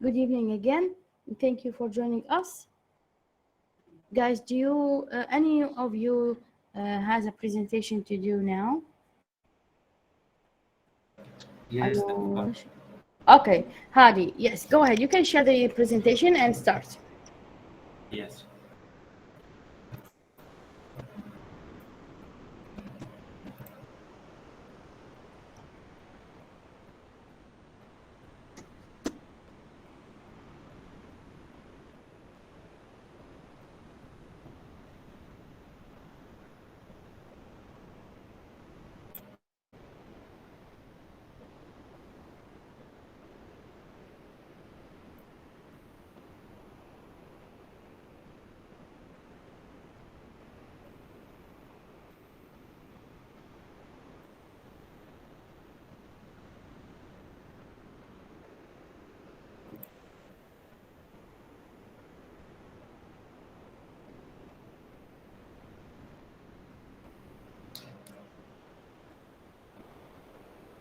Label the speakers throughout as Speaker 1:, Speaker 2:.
Speaker 1: Good evening again. Thank you for joining us. Guys, do you, any of you has a presentation to do now?
Speaker 2: Yes,
Speaker 1: Okay, Hadi, yes, go ahead. You can share the presentation and start.
Speaker 2: yes.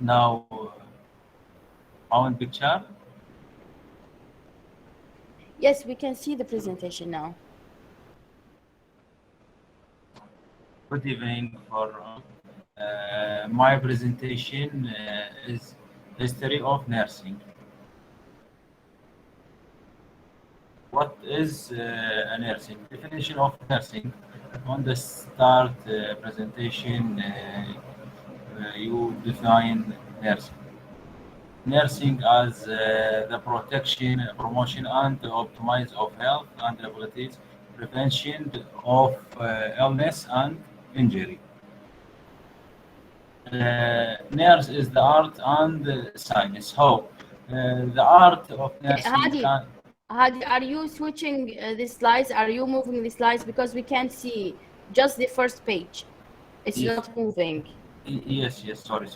Speaker 2: Now, on picture.
Speaker 1: Yes, we can see the presentation now.
Speaker 2: Good evening for all. My presentation is history of nursing. What is a nursing? Definition of nursing. On the start presentation, you define nursing. Nursing as the protection, promotion, and optimize of health and abilities, prevention of illness and injury. Nurse is the art and science. How? The art of
Speaker 1: Okay,
Speaker 2: nursing can.
Speaker 1: Hadi, are you switching the slides? Are you moving the slides? Because we can't see just the first page. It's
Speaker 2: Yes,
Speaker 1: not moving.
Speaker 2: yes, yes. Sorry.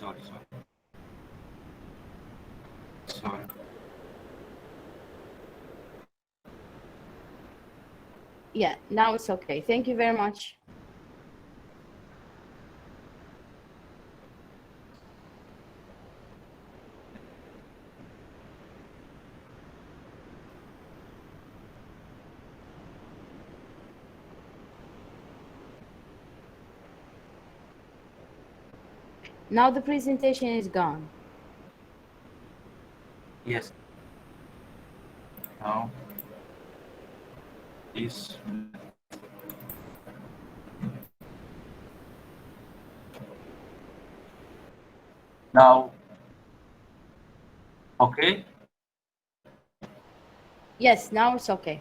Speaker 1: Yeah, now it's okay. Thank you very much. Now the presentation is gone.
Speaker 2: Yes. Now, please. Now, okay.
Speaker 1: Yes, now it's okay.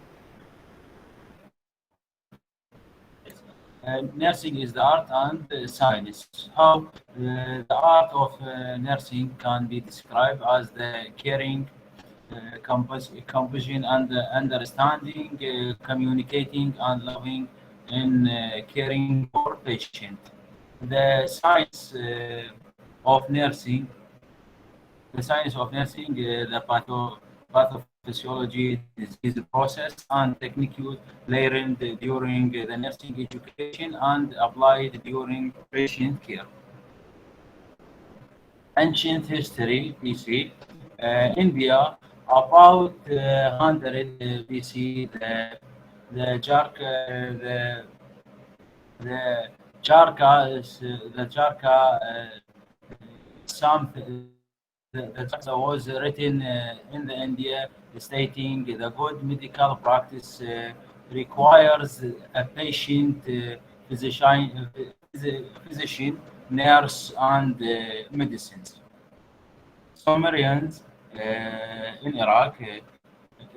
Speaker 2: Nursing is the art and science. How the art of nursing can be described as the caring, composition, and understanding, communicating, and loving in caring for patient. The science of nursing, the science of nursing, the pathophysiology, disease process, and technique learned during the nursing education and applied during patient care. Ancient history BC, India, about 100 BC, the Jark, the Jarka, the Jarka, some the chapter was written in the India stating the good medical practice requires a patient, physician, nurse, and medicines. Sumerians in Iraq,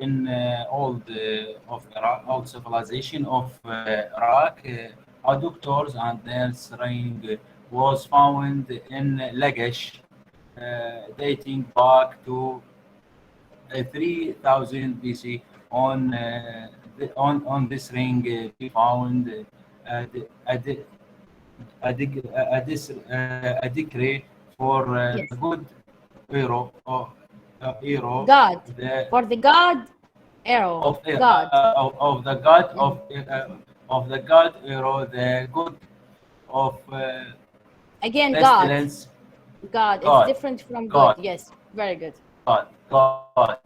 Speaker 2: in of Iraq, old civilization of Iraq, doctors and nurse training was found in Lagash, dating back to 3000 BC. On this ring, we found a, de- a decree for
Speaker 1: Yes.
Speaker 2: the good hero,
Speaker 1: God.
Speaker 2: the
Speaker 1: For the God, arrow. God.
Speaker 2: of the god
Speaker 1: Mhm.
Speaker 2: of the god hero, the good of
Speaker 1: Again, God.
Speaker 2: pestilence,
Speaker 1: God. It's
Speaker 2: God,
Speaker 1: different from good.
Speaker 2: God,
Speaker 1: Yes. Very good.
Speaker 2: God.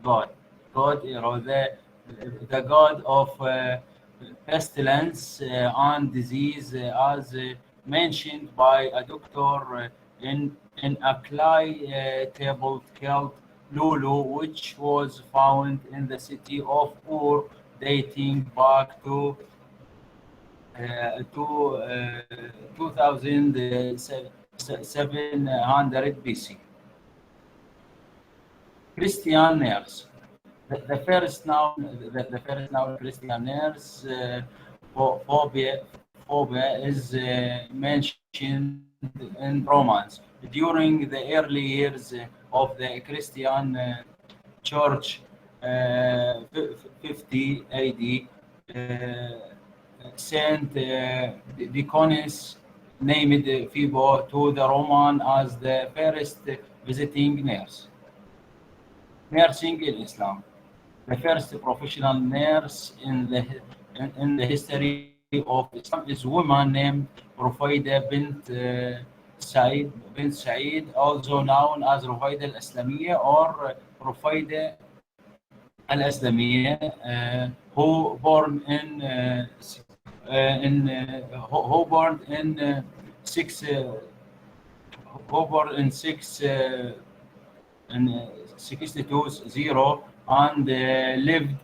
Speaker 2: God, the God of pestilence and disease, as mentioned by a doctor in a clay table called Lulu, which was found in the city of Ur, dating back to 2700 BC. Christian nurse. The first known Christian nurse phobia is mentioned in Romans during the early years of the Christian Church, 50 AD. Saint Deaconess named Phoebe to the Roman as the first visiting nurse. Nursing in Islam. The first professional nurse in the history of Islam is a woman named Rufaida bint Said, also known as Rufaida al-Islamiyya or Rufaida al-Islamiyya, who born in six who born in six in 620 and lived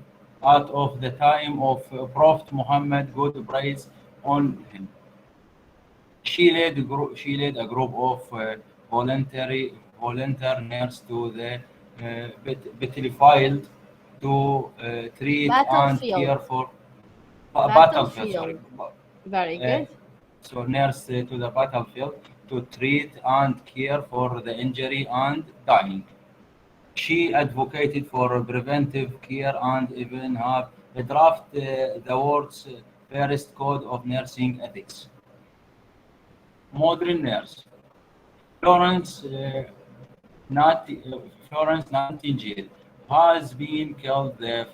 Speaker 2: out of the time of Prophet Muhammad, good praise on him. She led a group of volunteer nurses to the battlefield to treat and
Speaker 1: Battlefield.
Speaker 2: care for battlefield. Sorry,
Speaker 1: Battlefield. Very
Speaker 2: uh,
Speaker 1: good.
Speaker 2: so nurse to the battlefield to treat and care for the injury and dying. She advocated for preventive care and even have drafted the world's first code of nursing ethics. Modern nurse Florence Florence Nightingale has been called the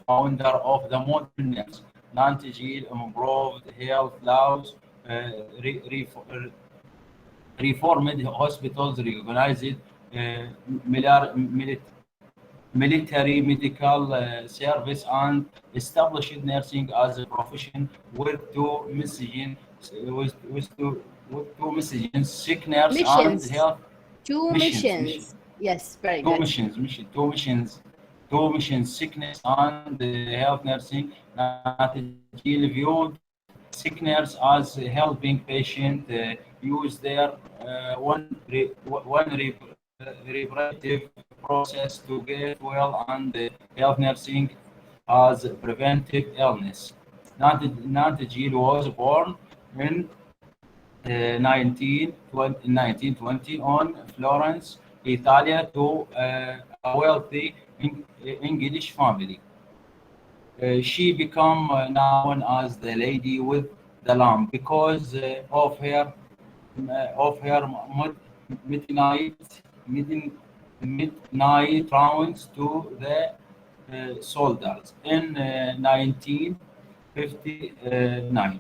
Speaker 2: founder of the modern nurse. Nightingale improved health laws, uh, re- re- reformed hospitals, recognized military medical service, and established nursing as a profession with two messages: sickness and
Speaker 1: Missions.
Speaker 2: health
Speaker 1: Two
Speaker 2: missions.
Speaker 1: missions. Yes, very
Speaker 2: Two
Speaker 1: good.
Speaker 2: missions, sickness and health nursing. Nightingale viewed sickness as helping patients use their reparative process to get well, and health nursing as preventive illness. Nightingale was born in 1920 on Florence, Italy, to a wealthy English family. She became known as the Lady with the Lamp because of her midnight midnight rounds to the soldiers in 1959.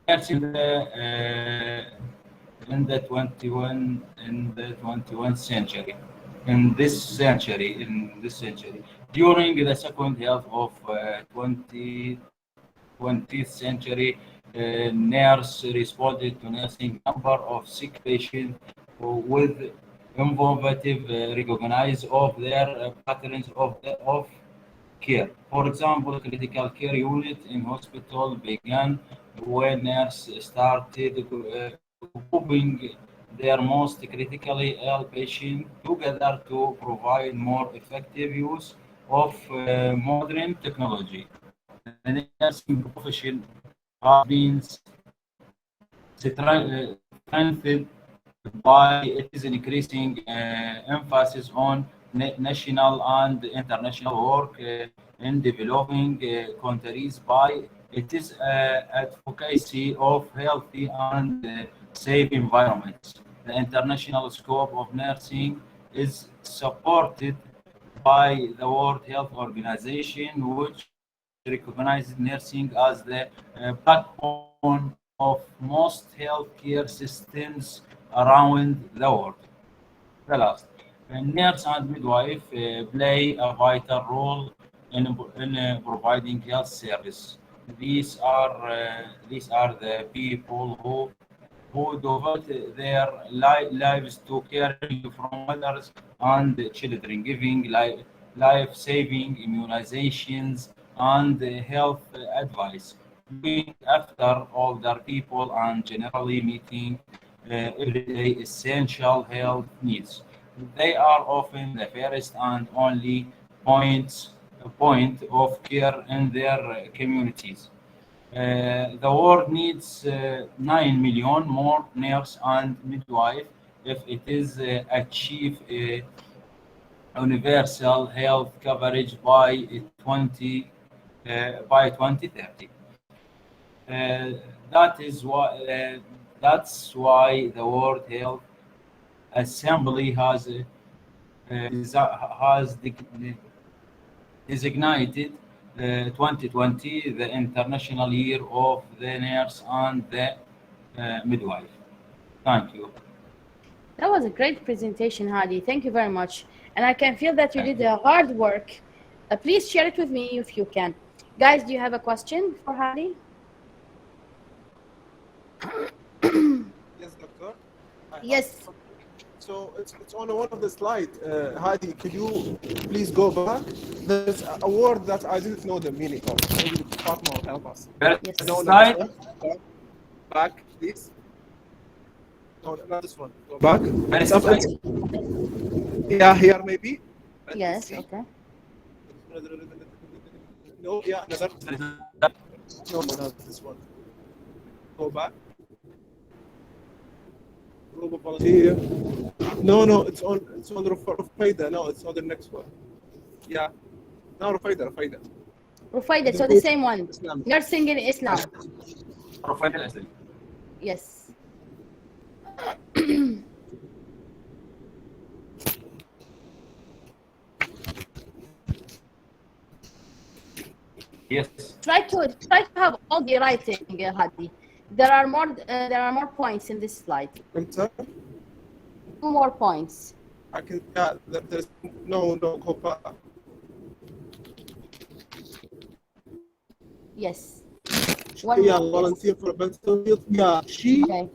Speaker 2: Nursing in the 21st century. In this century, during the second half of 20th century, nurse responded to nursing number of sick patients with innovative recognize of their patterns of care. For example, critical care unit in hospital began when nurses started grouping their most critically ill patients together to provide more effective use of modern technology. The nursing profession has been strengthened by its increasing emphasis on national and international work in developing countries by its advocacy of healthy and safe environments. The international scope of nursing is supported by the World Health Organization, which recognizes nursing as the backbone of most healthcare systems around the world. The last. Nurse and midwife play a vital role in providing health service. These are the people who devote their lives to caring for mothers and children, giving life-saving immunizations and health advice, looking after older people, and generally meeting everyday essential health needs. They are often the first and only point of care in their communities. The world needs 9 million more nurse and midwife if it is achieve universal health coverage by 2030. Uh, that is why that's why the World Health Assembly has designated 2020 the International Year of the Nurse and the Midwife. Thank you.
Speaker 1: That was a great presentation, Hadi. Thank you very much. And I can feel that you
Speaker 2: Thank
Speaker 1: did
Speaker 2: you.
Speaker 1: a hard work. Please share it with me if you can. Guys, do you have a question for Hadi?
Speaker 3: Yes, doctor. I have
Speaker 1: Yes.
Speaker 3: some- So it's on one of the slides. Hadi, could you please go back? There's a word that I didn't know the meaning of. Maybe the partner will help us.
Speaker 1: Yes.
Speaker 3: No, not
Speaker 2: Slide.
Speaker 3: this one. Back, please. No, not this one. Go back.
Speaker 2: First
Speaker 3: Something.
Speaker 2: slide.
Speaker 3: Yeah, here maybe. Let me
Speaker 1: Yes,
Speaker 3: see.
Speaker 1: okay.
Speaker 3: No, yeah, another. No, not this one. Go back. Group of volunteer. No, it's on Rufaida. No, it's on the next one. Yeah. No, Rufaida.
Speaker 1: Rufaida, so the same one.
Speaker 3: Islam.
Speaker 1: Nursing in Islam.
Speaker 2: Profile الأسئلة.
Speaker 1: Yes.
Speaker 2: Yes.
Speaker 1: Try to have all the writing, Hadi. There are more points in this slide.
Speaker 3: I'm sorry.
Speaker 1: 2 more points.
Speaker 3: I can. Yeah. There's no. Go back.
Speaker 1: Yes. One
Speaker 3: Yeah,
Speaker 1: more.
Speaker 3: volunteer for mental health. Yeah, she
Speaker 1: Okay.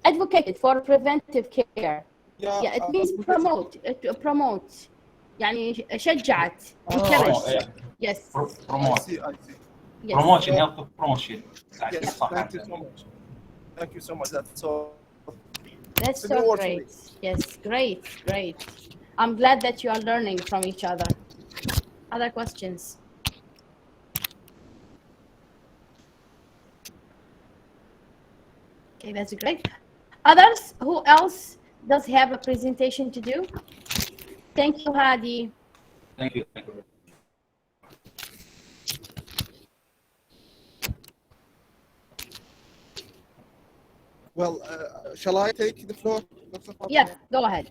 Speaker 3: advocated.
Speaker 1: For preventive care.
Speaker 3: Yeah.
Speaker 1: Yeah, it means promote. يعني شجعت.
Speaker 3: Oh,
Speaker 1: encouraged. Yes.
Speaker 3: I
Speaker 2: Promote.
Speaker 3: see.
Speaker 1: Yes.
Speaker 2: Promotion, health promotion.
Speaker 3: Yes.
Speaker 2: صح.
Speaker 3: Thank you so much. That's so.
Speaker 1: That's
Speaker 3: It's a new
Speaker 1: so
Speaker 3: word for me.
Speaker 1: great. Yes, great. I'm glad that you are learning from each other. Other questions? Okay, that's great. Others? Who else does have a presentation to do? Thank you, Hadi.
Speaker 2: Thank you.
Speaker 3: Well, shall I take the floor, Dr. Fatima?
Speaker 1: Yeah, go ahead.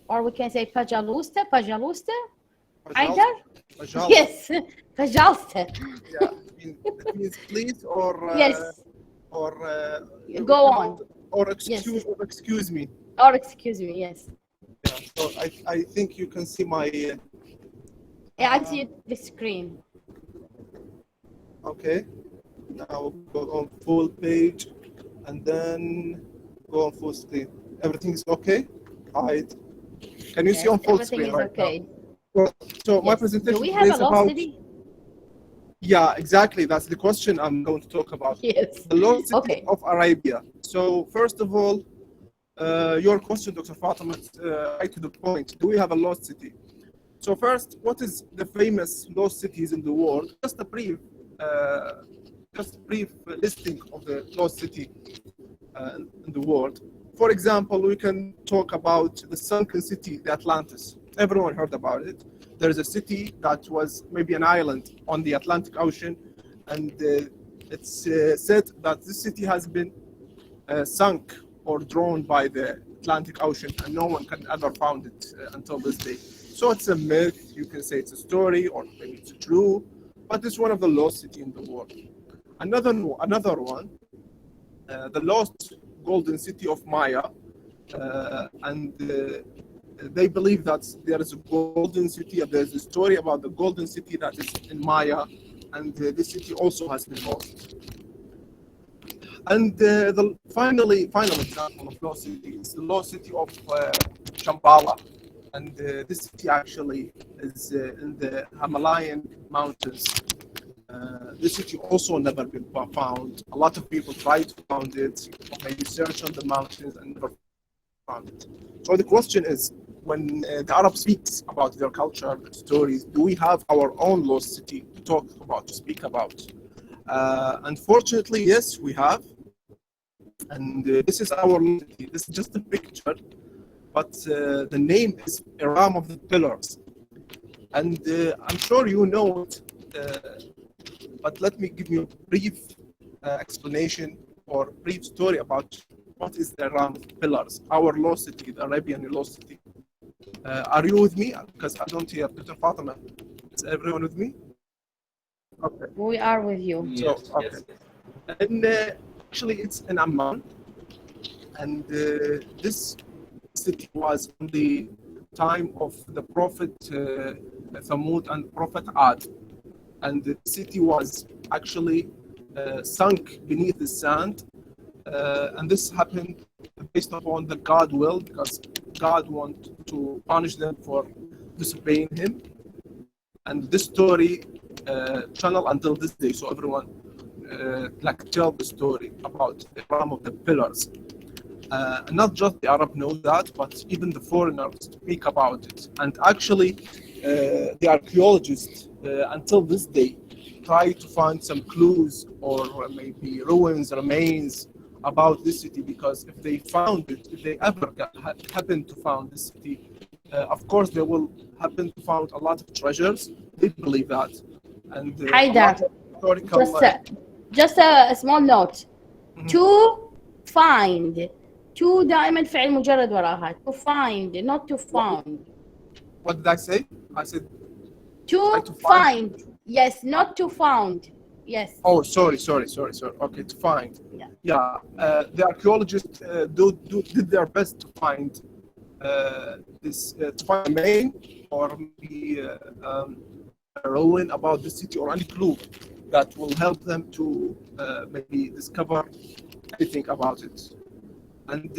Speaker 1: Or we can say pajalusta. Either?
Speaker 3: Pajal.
Speaker 1: Yes, pajalsta.
Speaker 3: Yeah, it means please or
Speaker 1: Yes.
Speaker 3: or
Speaker 1: Go on.
Speaker 3: or
Speaker 1: Yes.
Speaker 3: excuse me.
Speaker 1: Or excuse me, yes.
Speaker 3: Yeah, so I think you can see my
Speaker 1: Yeah, I see the screen.
Speaker 3: okay. Now go on full page and then go on full screen. Everything is okay? Hide. Can you see on full
Speaker 1: Everything
Speaker 3: screen
Speaker 1: is
Speaker 3: right
Speaker 1: okay.
Speaker 3: now? Well, so my
Speaker 1: Yes.
Speaker 3: presentation
Speaker 1: Do we
Speaker 3: today
Speaker 1: have a
Speaker 3: is
Speaker 1: lost
Speaker 3: about
Speaker 1: city?
Speaker 3: yeah, exactly. That's the question I'm going to talk about.
Speaker 1: Yes.
Speaker 3: The lost city
Speaker 1: Okay.
Speaker 3: of Arabia. So first of all, your question, Dr. Fatima, is right to the point. Do we have a lost city? So first, what is the famous lost cities in the world? Just a brief listing of the lost city in the world. For example, we can talk about the sunken city, the Atlantis. Everyone heard about it. There's a city that was maybe an island on the Atlantic Ocean, and it's said that this city has been sunk or drawn by the Atlantic Ocean, and no one can ever found it until this day. So it's a myth. You can say it's a story, or maybe it's true, but it's one of the lost city in the world. Another one, the lost golden city of Maya, and they believe that there is a golden city. There's a story about the golden city that is in Maya, and this city also has been lost. And the final example of lost city is the lost city of Shambhala, and this city actually is in the Himalayan mountains. This city also never been found. A lot of people try to find it, or maybe search on the mountains and never found it. So the question is, when the Arab speaks about their culture, their stories, do we have our own lost city to talk about, to speak about? Unfortunately, yes, we have. And this is our lost city. This is just a picture, but the name is Iram of the Pillars. And I'm sure you know it, but let me give you a brief explanation or brief story about what is the Iram of the Pillars, our lost city, the Arabian lost city. Are you with me? Because I don't hear Dr. Fatima. Is everyone with me? Okay.
Speaker 1: We are with you.
Speaker 2: Yes,
Speaker 3: So, okay.
Speaker 2: yes.
Speaker 3: And actually, it's in Amman, and this city was in the time of the Prophet Thamud and Prophet Ad, and the city was actually sunk beneath the sand, and this happened based upon the God will, because God wanted to punish them for disobeying Him, and this story channel until this day. So everyone like tell the story about the Ram of the Pillars. Not just the Arab knows that, but even the foreigners speak about it. And actually, the archaeologists until this day try to find some clues or maybe ruins, remains about this city, because if they found it, if they ever happen to find this city, of course they will happen to find a lot of treasures. They believe that. And
Speaker 1: Haidar, just a small note. To find. To دائما فعل مجرد وراها. To find, not to found.
Speaker 3: What did I say? I said
Speaker 1: to find. Yes, not to found. Yes.
Speaker 3: Oh, sorry. Okay, to find.
Speaker 1: Yeah.
Speaker 3: The archaeologists did their best to find this, to find a name or maybe a ruin about the city or any clue that will help them to maybe discover anything about it. And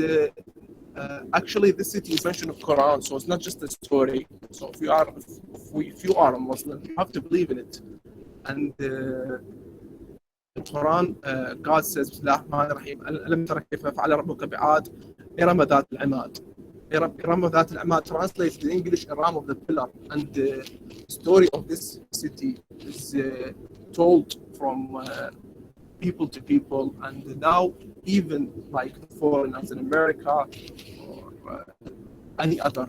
Speaker 3: actually, this city is mentioned in the Quran, so it's not just a story. So if you are a Muslim, you have to believe in it. And the Quran, God says, Bismillahir-Rahmanir-Rahim, ألم تر كيف فعل ربك بعاد إرم ذات العماد. إرم ذات العماد translated in English, Iram of the Pillar. And the story of this city is told from people to people, and now even like foreigners in America or any other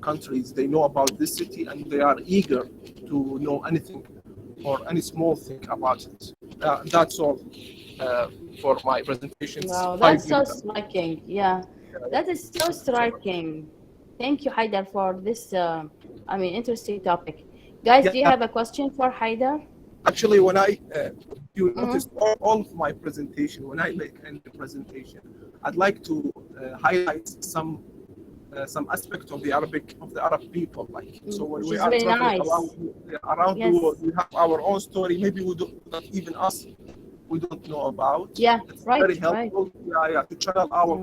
Speaker 3: countries, they know about this city and they are eager to know anything or any small thing about it. That's all for my presentation.
Speaker 1: Wow, that's so striking. Yeah, that is so striking. Thank you, Haidar, for this interesting topic. Guys, do you have a question for Haidar?
Speaker 3: Actually, when you noticed all of my presentation, when I make any presentation, I'd like to highlight some aspect of the Arab people. Like, so when we are traveling around the world, we have our own story. Maybe we don't even us, we don't know about.
Speaker 1: Yeah,
Speaker 3: it's
Speaker 1: right.
Speaker 3: Very helpful. Right. Yeah, to channel our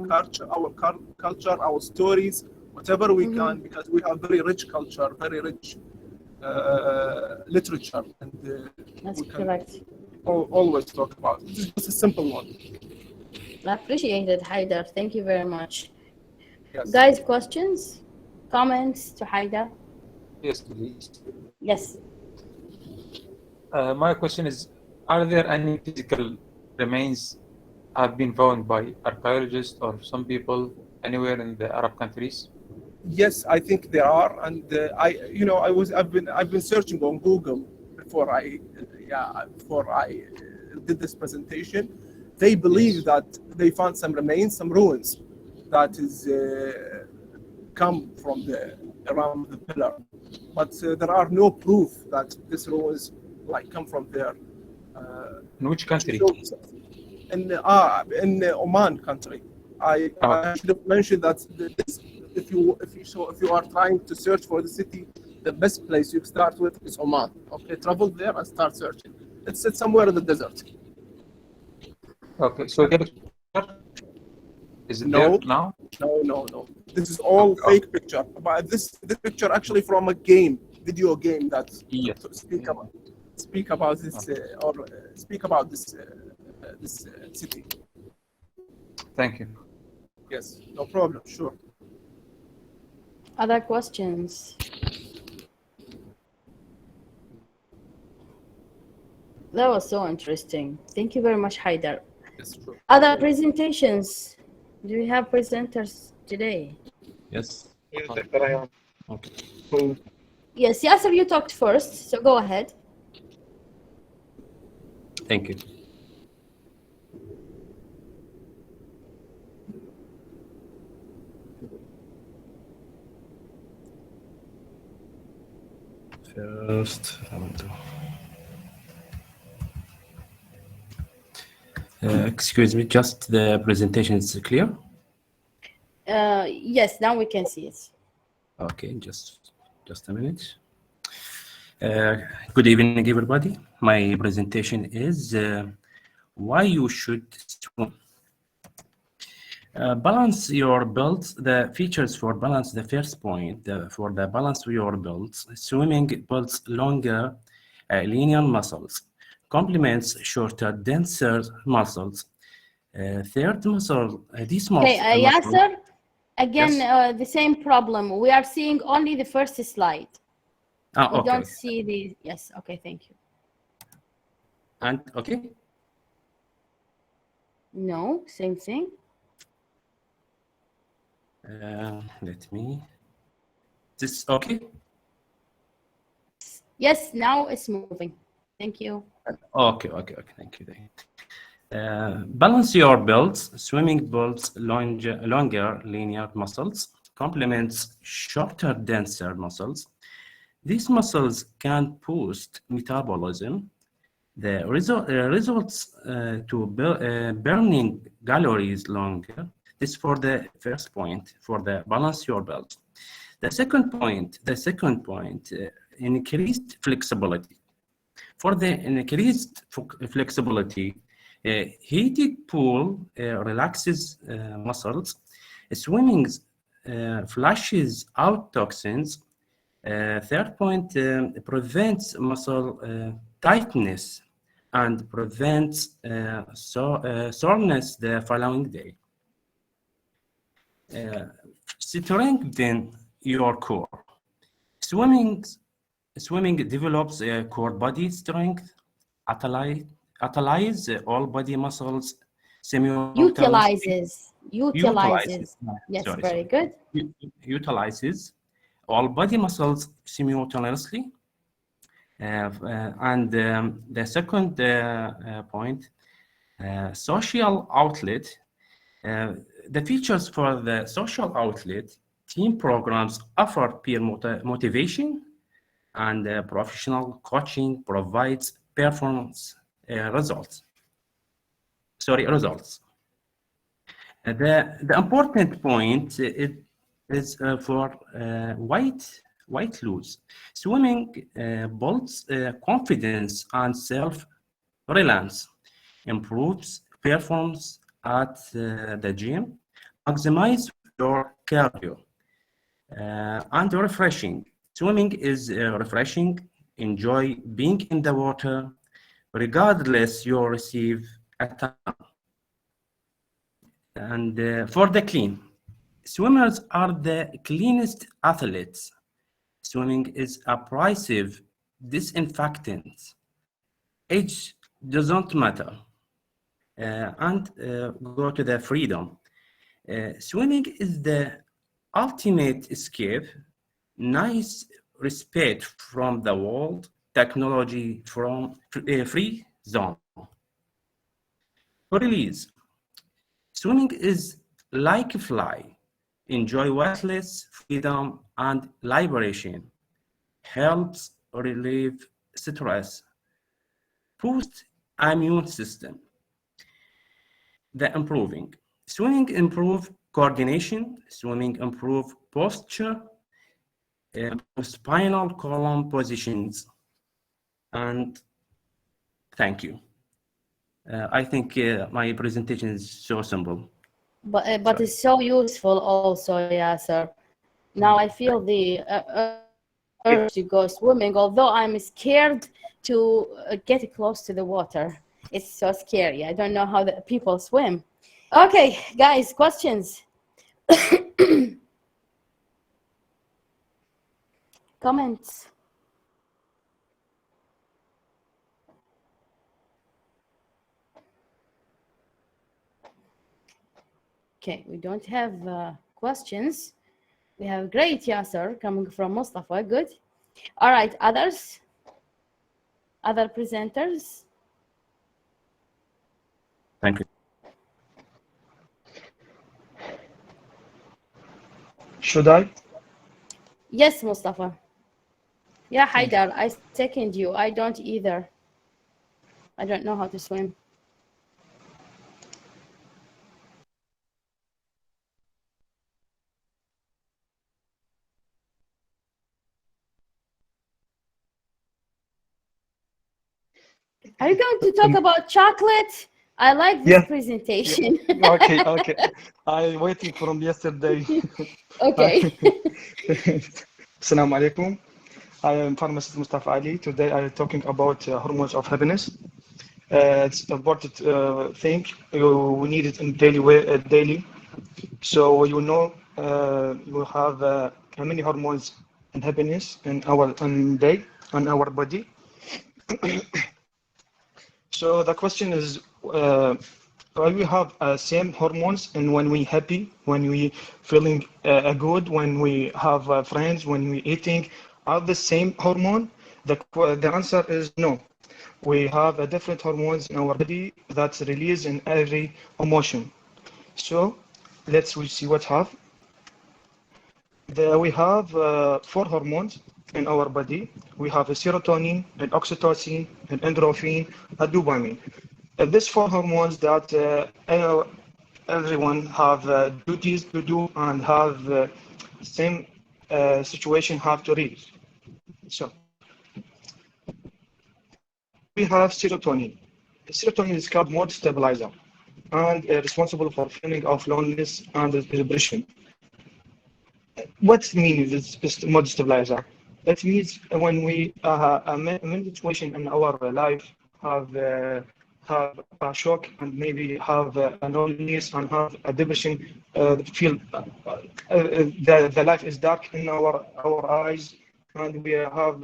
Speaker 3: culture, our stories, whatever we can, because we have very rich culture, very rich literature, and
Speaker 1: that's correct.
Speaker 3: Always talk about it. This is just a simple one.
Speaker 1: I appreciate it, Haidar. Thank you very much.
Speaker 3: Yes.
Speaker 1: Guys, questions, comments to Haidar?
Speaker 4: Yes, please.
Speaker 1: Yes.
Speaker 4: My question is: are there any physical remains have been found by archaeologists or some people anywhere in the Arab countries?
Speaker 3: Yes, I think there are, and I've been searching on Google before I did this presentation. They believe that they found some remains, some ruins, that is come from the around the pillar, but there are no proof that this rose like come from there.
Speaker 4: In which country?
Speaker 3: In Oman country. I should have mentioned that this, if you are trying to search for the city, the best place you start with is Oman. Okay, travel there and start searching. It's somewhere in the desert.
Speaker 4: Okay, so is it
Speaker 3: No.
Speaker 4: there now?
Speaker 3: No. This is all fake picture. But this picture actually from a video game that speak about this speak about this city.
Speaker 4: Thank you.
Speaker 3: Yes, no problem. Sure.
Speaker 1: Other questions? That was so interesting. Thank you very much, Haidar.
Speaker 3: Yes, sure.
Speaker 1: Other presentations? Do we have presenters today?
Speaker 5: Yes.
Speaker 3: Okay.
Speaker 5: So,
Speaker 1: Yes, Yasser, you talked first, so go ahead.
Speaker 5: thank you. First, I will do. Excuse me, just the presentation is clear?
Speaker 1: Yes, now we can see it.
Speaker 5: Okay, just a minute. Good evening, everybody. My presentation is why you should swim. Balance your builds. The features for balance. The first point for the balance your builds. Swimming builds longer linear muscles, complements shorter, denser muscles. Third muscle. These muscles.
Speaker 1: Okay, Yasser. Again,
Speaker 5: Yes.
Speaker 1: the same problem. We are seeing only the first slide. We
Speaker 5: Okay.
Speaker 1: don't see the. Yes. Okay. Thank you.
Speaker 5: And okay.
Speaker 1: No, same thing.
Speaker 5: Let me. This okay?
Speaker 1: Yes, now it's moving. Thank you.
Speaker 5: Okay. Thank you. Balance your builds. Swimming builds longer linear muscles, complements shorter, denser muscles. These muscles can boost metabolism. The results to burning calories longer. This for the first point for the balance your build. The second point, increased flexibility. For the increased flexibility, heated pool relaxes muscles. Swimming flushes out toxins. Third point, prevents muscle tightness and prevents soreness the following day. Strengthen your core. Swimming develops core body strength, utilize all body muscles,
Speaker 1: Utilizes. Yes,
Speaker 5: Sorry.
Speaker 1: very good.
Speaker 5: Utilizes all body muscles simultaneously. And the second point, social outlet. The features for the social outlet, team programs offer peer motivation, and professional coaching provides performance results. The important point is for weight loss. Swimming builds confidence and self-reliance, improves performance at the gym, maximize your cardio, and refreshing. Swimming is refreshing. Enjoy being in the water, regardless you receive a tan. And for the clean, swimmers are the cleanest athletes. Swimming is abrasive, disinfectant. Age doesn't matter. And go to the freedom. Swimming is the ultimate escape. Nice respect from the world, technology from free zone. For release, swimming is like a fly, enjoy weightless freedom and liberation, helps relieve stress, boost immune system. The improving. Swimming improve coordination, swimming improve posture, improve spinal column positions, and thank you. I think my presentation is so simple.
Speaker 1: But it's so useful also, Yasser. Now I feel the urge to go swimming, although I'm scared to get close to the water. It's so scary. I don't know how the people swim. Okay, guys, questions? Comments? Okay, we don't have questions. We have great Yasser coming from Mustafa. Good. All right, others? Other presenters?
Speaker 5: Thank you.
Speaker 6: Should I?
Speaker 1: Yes, Mustafa. Yeah, Haidar, I second you. I don't either. I don't know how to swim. Are you going to talk about chocolate? I like this presentation.
Speaker 6: Okay. I'm waiting from yesterday.
Speaker 1: Okay.
Speaker 6: Assalamu alaikum. I am pharmacist Mustafa Ali. Today I am talking about hormones of happiness. It's an important thing. We need it in daily. So you know you have how many hormones and happiness in our day on our body. So the question is, we have same hormones, and when we happy, when we feeling good, when we have friends, when we eating, are the same hormone? The answer is no. We have different hormones in our body that's released in every emotion. So we see what have. We have 4 hormones in our body. We have a serotonin, an oxytocin, an endorphin, a dopamine. These 4 hormones that everyone have duties to do and have same situation have to reach. So we have serotonin. Serotonin is called mood stabilizer and responsible for feeling of loneliness and depression. What means this mood stabilizer? That means when we a situation in our life have a shock and maybe have a loneliness and have a depression, feel the life is dark in our eyes, and we have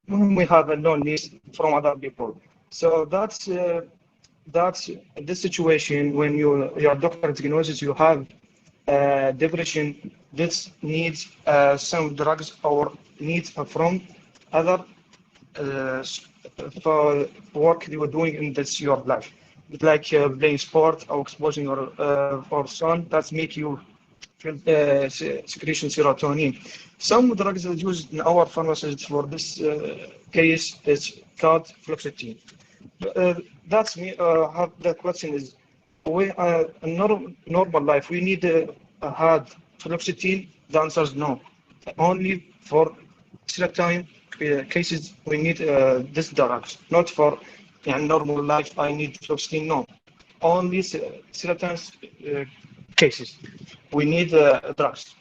Speaker 6: we have a loneliness from other people. So that's the situation when your doctor diagnoses you have depression. This needs some drugs or needs from other for work you are doing in this your life, like playing sport or exposing or sun that make you feel secretion serotonin. Some drugs are used in our pharmacies for this case is called fluoxetine. That's me. The question is, we in normal life we need had fluoxetine. The answer is no. Only for serotonin cases we need this drugs. Not for normal life. I need fluoxetine. No. Only serotonin cases we need drugs.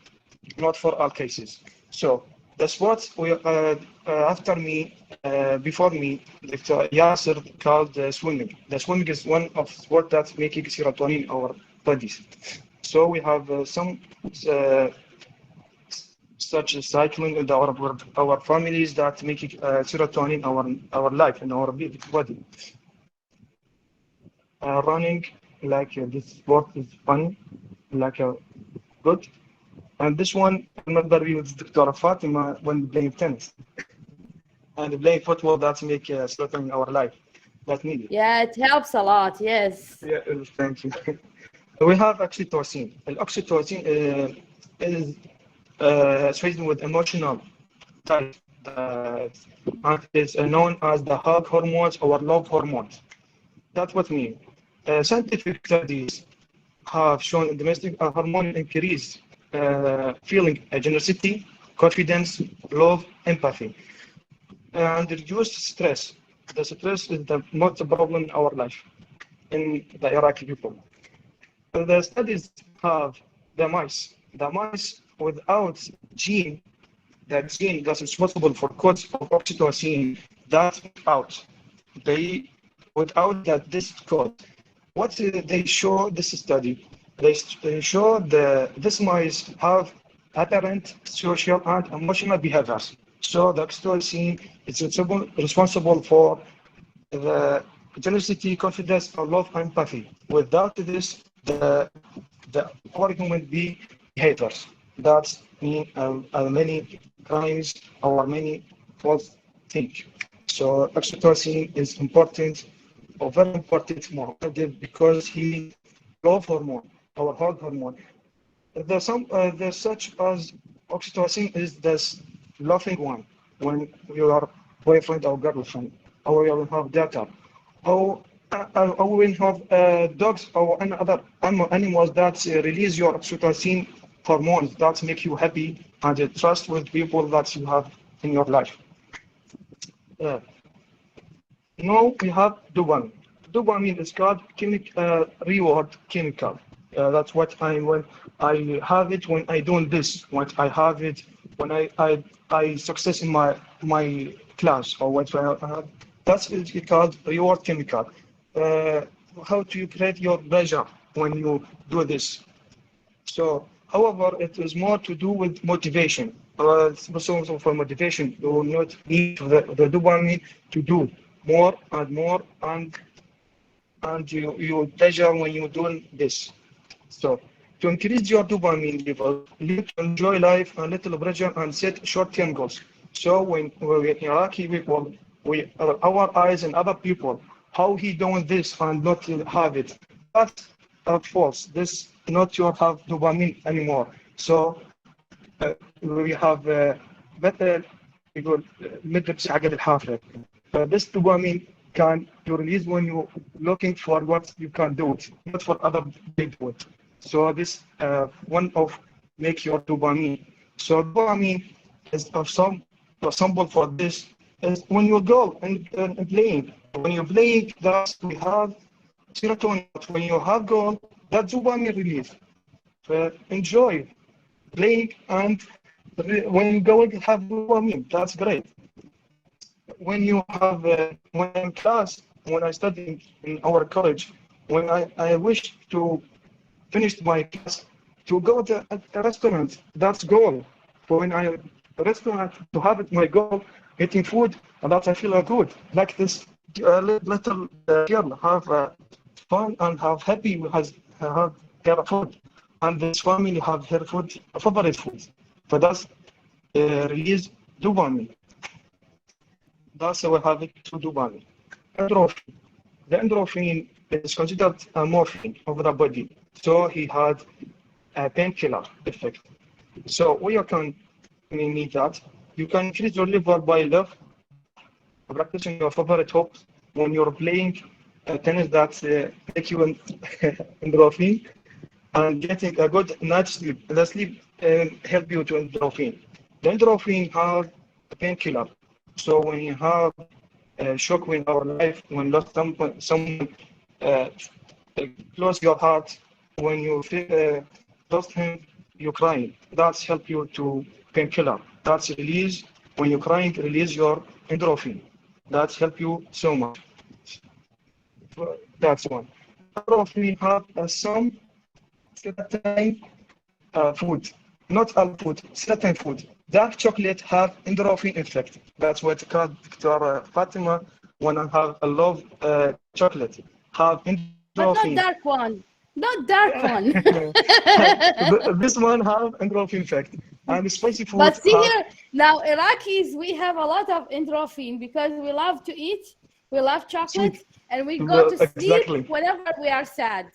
Speaker 6: Not for all cases. So the sports we after me. Before me, Dr. Yasser called swimming. The swimming is one of sport that making serotonin in our bodies. So we have some such cycling in our families that making serotonin our life and our body. Running like this sport is fun, like good. And this one, I remember we with Dr. Fatimah when playing tennis. And playing football that make serotonin in our life. that's needed.
Speaker 1: Yeah, it helps a lot. Yes.
Speaker 6: Yeah, thank you. We have oxytocin. And oxytocin is associated with emotional type that and is known as the hug hormones or love hormones. That's what mean. Scientific studies have shown domestic hormone increase feeling generosity, confidence, love, empathy, and reduce stress. The stress is the most problem in our life in the Iraqi people. The studies have the mice without gene, that gene that's responsible for codes of oxytocin, that's out. They, without that this code, what they show this study, they show this mice have apparent social and emotional behaviors. So the oxytocin is responsible for the generosity, confidence, or love, empathy. Without this, the our human behaviors. That's mean many crimes or many false things. So oxytocin is important or very important more because he love hormone, our heart hormone. There's such as oxytocin is this laughing one when you are boyfriend or girlfriend, or you have daughter, or when you have dogs or any other animals that release your oxytocin hormones that make you happy and trust with people that you have in your life. Now we have dopamine. Dopamine is called reward chemical. That's what when I have it when I do this, when I have it when I success in my class or what I have. That's called reward chemical. How do you create your pleasure when you do this? So, however, it is more to do with motivation. So for motivation, you will not need the dopamine to do more and more, and you pleasure when you're doing this. So, to increase your dopamine level, you need to enjoy life and little pressure and set short-term goals. So when Iraqi people, our eyes and other people, how he doing this and not have it, that's false. This not your have dopamine anymore. So we have better يقول مدة عقد الحافة. This dopamine can you release when you looking for what you can do it, not for other people do it. So this one of make your dopamine. So dopamine is of some example for this is when you go and playing. When you're playing, that we have serotonin. When you have goal, that dopamine release. So enjoy playing, and when you go and have dopamine, that's great. When you have when in class, when I studied in our college, when I wish to finish my class to go to a restaurant, that's goal. When I restaurant to have it my goal, eating food, and that I feel good. Like this little girl have fun and have happy has her food, and this family have her food favorite food. For that's release dopamine. That's how we have it to dopamine. Endorphin. The endorphin is considered a morphine of the body. So he had a painkiller effect. So what you can need that you can increase your level by love, practicing your favorite hobbies when you're playing tennis that make you endorphin and getting a good night's sleep. The sleep help you to endorphin. The endorphin have a painkiller. So when you have a shock in our life, when lost someone close your heart, when you feel lost him, you crying. That's help you to painkiller. That's release when you're crying, release your endorphin. That's help you so much. That's one. Endorphin have some certain food, not all food, certain food. Dark chocolate have endorphin effect. That's what called Dr. Fatima when I have a love chocolate have endorphin.
Speaker 1: But not dark one. Not dark one.
Speaker 6: This one have endorphin effect. And spicy food.
Speaker 1: But see here, now Iraqis, we have a lot of endorphin because we love to eat. We love chocolate.
Speaker 6: Sweet.
Speaker 1: and we go to sleep
Speaker 6: Exactly.
Speaker 1: whenever we are sad.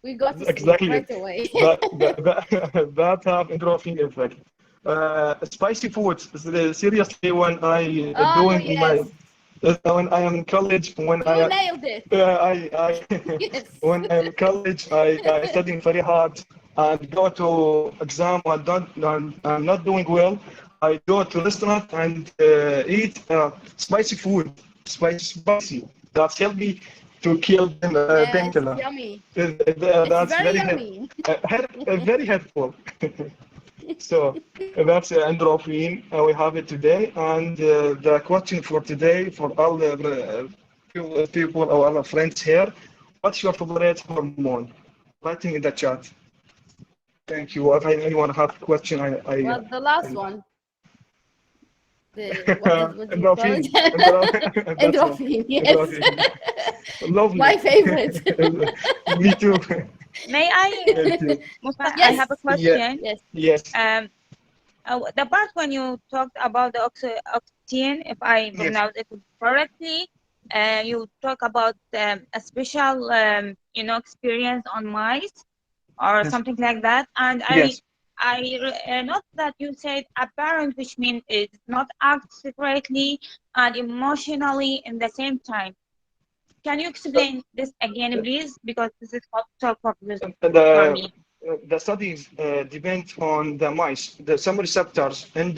Speaker 1: We go to sleep
Speaker 6: Exactly.
Speaker 1: right away.
Speaker 6: That have endorphin effect. Spicy foods. Seriously, when I
Speaker 1: Oh,
Speaker 6: doing in my
Speaker 1: yes.
Speaker 6: when I am in college, when
Speaker 1: You nailed it.
Speaker 6: I
Speaker 1: Yes.
Speaker 6: when I'm in college, I studying very hard and go to exam. I'm not doing well. I go to restaurant and eat spicy food, spicy. That's help me to kill them
Speaker 1: Yes,
Speaker 6: painkiller.
Speaker 1: yummy. It's
Speaker 6: That's
Speaker 1: very
Speaker 6: very
Speaker 1: yummy.
Speaker 6: very helpful. So that's endorphin. We have it today, and the question for today for all the people or all our friends here: what's your favorite hormone? Writing in the chat. Thank you. If anyone have a question,
Speaker 1: Well, the last one. What do you call
Speaker 6: endorphin.
Speaker 1: it?
Speaker 6: That's one.
Speaker 1: Endorphin, yes.
Speaker 6: Endorphin. Lovely.
Speaker 1: My favorite.
Speaker 6: Me too.
Speaker 7: May I,
Speaker 6: Thank you.
Speaker 7: Mustafa, I
Speaker 1: Yes.
Speaker 7: have a
Speaker 6: Yeah.
Speaker 7: question.
Speaker 1: Yes.
Speaker 6: Yes.
Speaker 7: The part when you talked about the octane, if I pronounce it correctly, you talk about a special, experience on mice or
Speaker 6: Yes.
Speaker 7: something like that. And
Speaker 6: Yes.
Speaker 7: I note that you said apparent, which means it not act secretly and emotionally in the same time. Can you explain this again, please? Because this is so confusing for
Speaker 6: The
Speaker 7: me.
Speaker 6: the studies depend on the mice. Some receptors and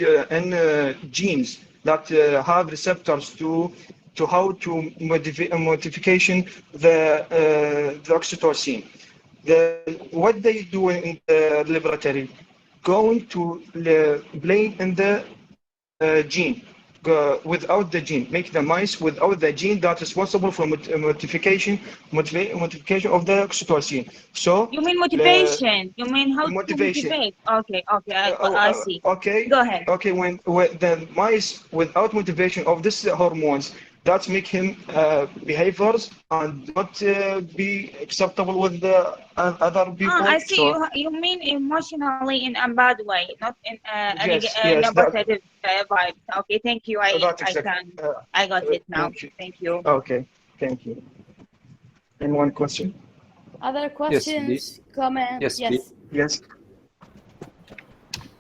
Speaker 6: genes that have receptors to how to modification the oxytocin. What they do in the laboratory, going to blame in the gene. Without the gene, make the mice without the gene that is responsible for modification of the oxytocin. So
Speaker 7: You mean motivation? You mean how to
Speaker 6: motivation.
Speaker 7: motivate? Okay, I see.
Speaker 6: Okay,
Speaker 7: Go ahead.
Speaker 6: okay. When the mice without motivation of this hormones, that make him behaviors and not be acceptable with the other people.
Speaker 7: I see.
Speaker 6: So
Speaker 7: You mean emotionally in a bad way, not in
Speaker 6: yes,
Speaker 7: in
Speaker 6: yes,
Speaker 7: a positive vibes. Okay, thank you.
Speaker 6: that's
Speaker 7: I
Speaker 6: exactly.
Speaker 7: can I got it now.
Speaker 6: Thank you.
Speaker 7: Thank you.
Speaker 6: Okay, thank you. And one question.
Speaker 1: Other
Speaker 4: Yes,
Speaker 1: questions,
Speaker 4: please.
Speaker 1: comments?
Speaker 4: Yes, please.
Speaker 6: Yes.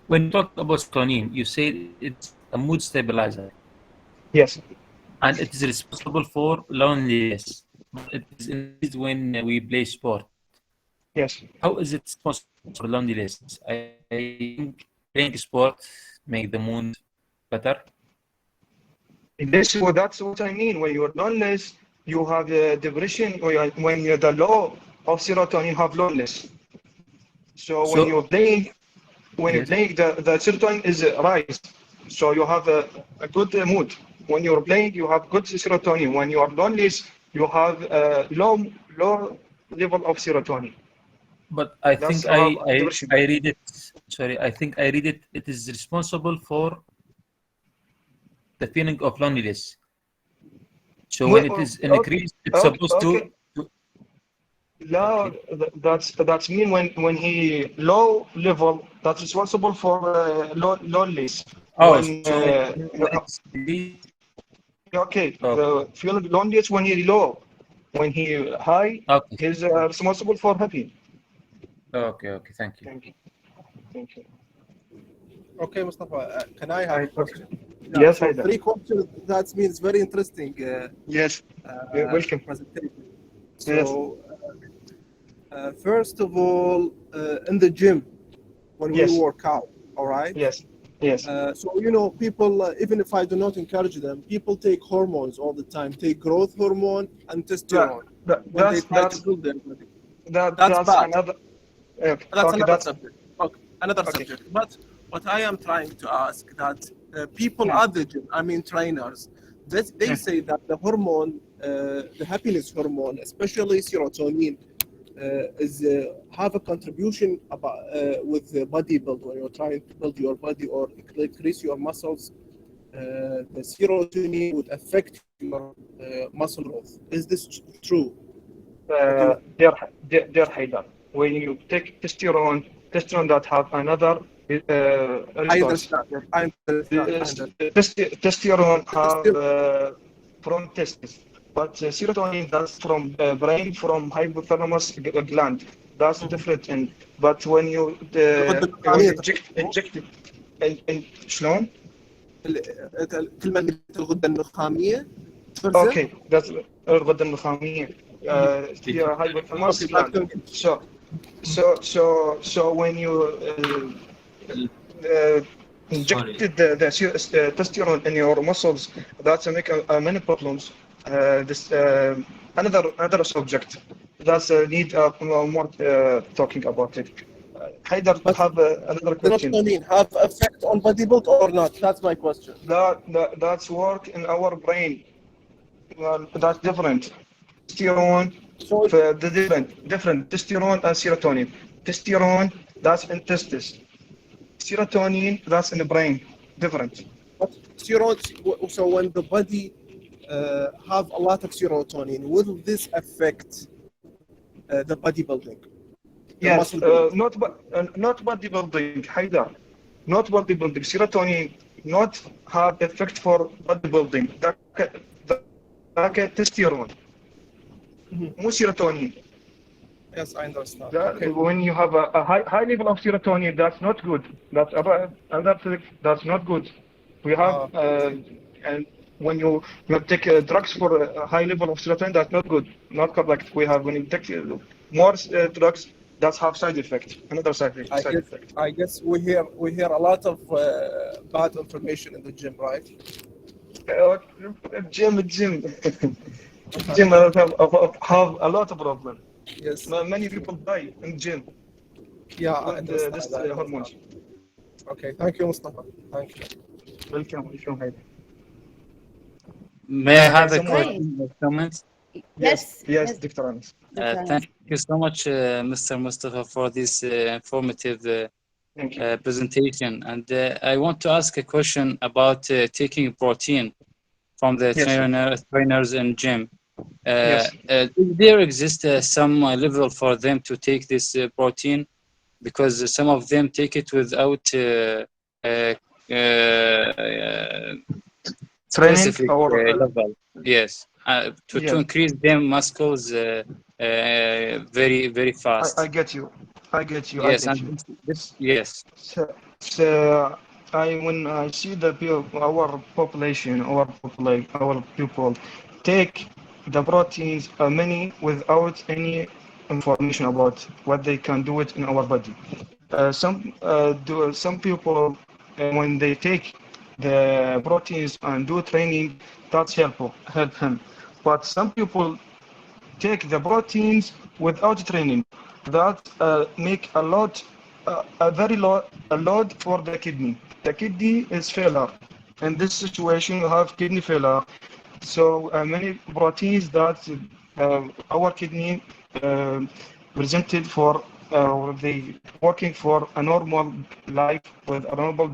Speaker 4: When you talk about serotonin, you say it's a mood stabilizer
Speaker 6: Yes.
Speaker 4: and it is responsible for loneliness. But it is increased when we play sport.
Speaker 6: Yes.
Speaker 4: How is it responsible for loneliness? I think playing sport make the mood better.
Speaker 6: That's what I mean. When you're loneliness, you have depression. When you're the low of serotonin, you have loneliness. So when
Speaker 4: So
Speaker 6: you're playing,
Speaker 4: yes.
Speaker 6: the serotonin is rise. So you have a good mood. When you're playing, you have good serotonin. When you are loneliness, you have low level of serotonin.
Speaker 4: But I
Speaker 6: That's
Speaker 4: think
Speaker 6: how depression.
Speaker 4: I read it. Sorry, I think I read it. It is responsible for the feeling of loneliness. So when it is increased, it's supposed
Speaker 6: Okay.
Speaker 4: to
Speaker 6: No,
Speaker 4: okay.
Speaker 6: that's mean when he low level that's responsible for loneliness.
Speaker 4: Oh,
Speaker 6: When
Speaker 4: so when it's decreased,
Speaker 6: okay,
Speaker 4: okay,
Speaker 6: the feeling loneliness when he low, when he high,
Speaker 4: okay,
Speaker 6: he's responsible for happy.
Speaker 4: okay. Thank you.
Speaker 6: Thank you. Thank you.
Speaker 3: Okay, Mustafa, can I have a question?
Speaker 6: Yes,
Speaker 3: so
Speaker 6: Haida.
Speaker 3: 3 questions, that means very interesting
Speaker 6: Yes. Welcome.
Speaker 3: presentation.
Speaker 6: Yes.
Speaker 3: So, first of all, in the gym, when we
Speaker 6: Yes.
Speaker 3: work out, all right?
Speaker 6: Yes. Yes.
Speaker 3: So, people, even if I do not encourage them, people take hormones all the time, take growth hormone and testosterone when they try to build their body. That's bad.
Speaker 6: another.
Speaker 3: That's
Speaker 6: Okay,
Speaker 3: another
Speaker 6: that's
Speaker 3: subject. Okay, another
Speaker 6: okay.
Speaker 3: subject. But what I am trying to ask that people at the gym, I mean trainers, they say that the hormone, the happiness hormone, especially serotonin, is have a contribution about with the body build when you're trying to build your body or increase your muscles. The serotonin would affect your muscle growth. Is this true?
Speaker 6: Dear Haidar, when you take testosterone that have another
Speaker 3: I
Speaker 6: resource.
Speaker 3: understand. I understand.
Speaker 6: Testosterone have from testes. But serotonin, that's from brain, from hypothalamus gland. That's different. But when you
Speaker 3: الغدة النخامية
Speaker 6: inject it, شلون؟
Speaker 3: كل ما قلت الغدة النخامية تفرزه.
Speaker 6: Okay, that's الغدة النخامية. هي hypothalamus gland. So when you injected the testosterone in your muscles, that's make many problems. Another subject that's need more talking about it. Haider, have another question.
Speaker 3: Serotonin have effect on body build or not? That's my question.
Speaker 6: That's work in our brain. That's different. Testosterone, the different testosterone and serotonin. Testosterone, that's in testis. Serotonin, that's in the brain. Different.
Speaker 3: But so when the body have a lot of serotonin, will this affect the bodybuilding?
Speaker 6: Yes, not bodybuilding, Haidar. Not bodybuilding. Serotonin not have effect for bodybuilding. Like testosterone. مو serotonin.
Speaker 3: Yes, I understand.
Speaker 6: Okay. When you have a high level of serotonin, that's not good. That's another thing. That's not good. We have and when you take drugs for a high level of serotonin, that's not good. Not correct. We have when you take more drugs, that's have side effect. Another side effect.
Speaker 3: I guess we hear a lot of bad information in the gym, right?
Speaker 6: Gym have a lot of problems.
Speaker 3: Yes.
Speaker 6: Many people die in gym.
Speaker 3: Yeah,
Speaker 6: with this hormones.
Speaker 3: Okay, thank you, Mustafa. Thank you.
Speaker 6: Welcome, Haidar.
Speaker 8: May I have a
Speaker 7: Someone-
Speaker 8: question or comments?
Speaker 6: Yes, Dr. Anas.
Speaker 8: Thank you so much, Mr. Mustafa, for this informative
Speaker 6: Thank you.
Speaker 8: presentation. And I want to ask a question about taking protein from the
Speaker 6: Yes, sir.
Speaker 8: trainers in gym.
Speaker 6: Yes.
Speaker 8: Does there exist some level for them to take this protein? Because some of them take it without
Speaker 6: Training
Speaker 8: specific
Speaker 6: or
Speaker 8: level. Yes, to increase them muscles very, very fast.
Speaker 6: I get you.
Speaker 8: Yes,
Speaker 6: I get
Speaker 8: and
Speaker 6: you.
Speaker 8: yes.
Speaker 6: So when I see the our population, our people take the proteins many without any information about what they can do it in our body. Some people when they take the proteins and do training, that's help him. But some people take the proteins without training. That make a very load for the kidney. The kidney is failure. In this situation, you have kidney failure. So many proteins that our kidney presented for they working for a normal life with a normal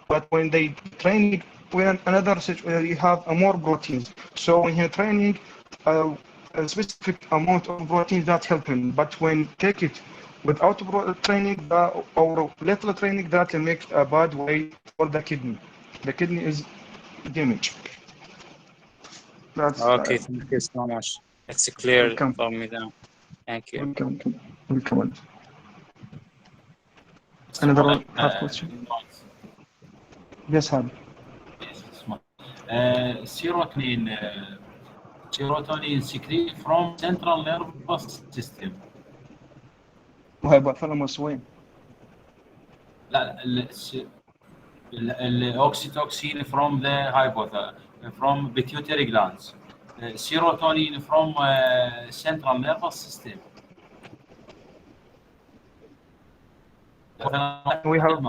Speaker 6: but when they training with another situation, you have more proteins. So when you're training, a specific amount of protein that help him. But when take it without training or little training, that makes a bad way for the kidney. The kidney is damaged. That's
Speaker 8: Okay, thank you so much. It's clear
Speaker 6: welcome.
Speaker 8: for me now. Thank you.
Speaker 6: Welcome. Another question? Yes, Hab.
Speaker 2: Serotonin secreted from central nervous system.
Speaker 6: وهيبوثالاموس وين؟
Speaker 2: لا الاوكسيتوكسين from the hypothalamus, from pituitary glands. Serotonin from central nervous system.
Speaker 6: We have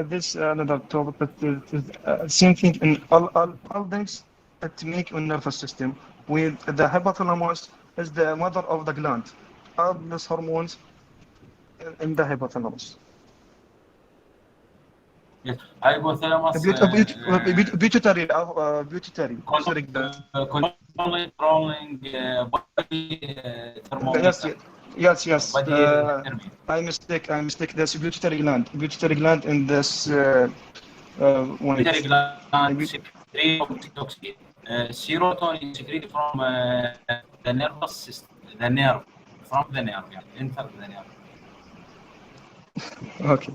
Speaker 6: this another topic, but same thing in all things that make a nervous system. With the hypothalamus is the mother of the gland. All these hormones in the hypothalamus.
Speaker 2: Yes. Hypothalamus.
Speaker 6: Pituitary.
Speaker 2: Controlling body thermometer.
Speaker 6: Yes. I mistake. That's pituitary gland. Pituitary gland in this one.
Speaker 2: Pituitary gland secrete oxytocin. Serotonin secreted from the nervous system, the nerve, from the nerve, yeah, enter the nerve.
Speaker 6: Okay.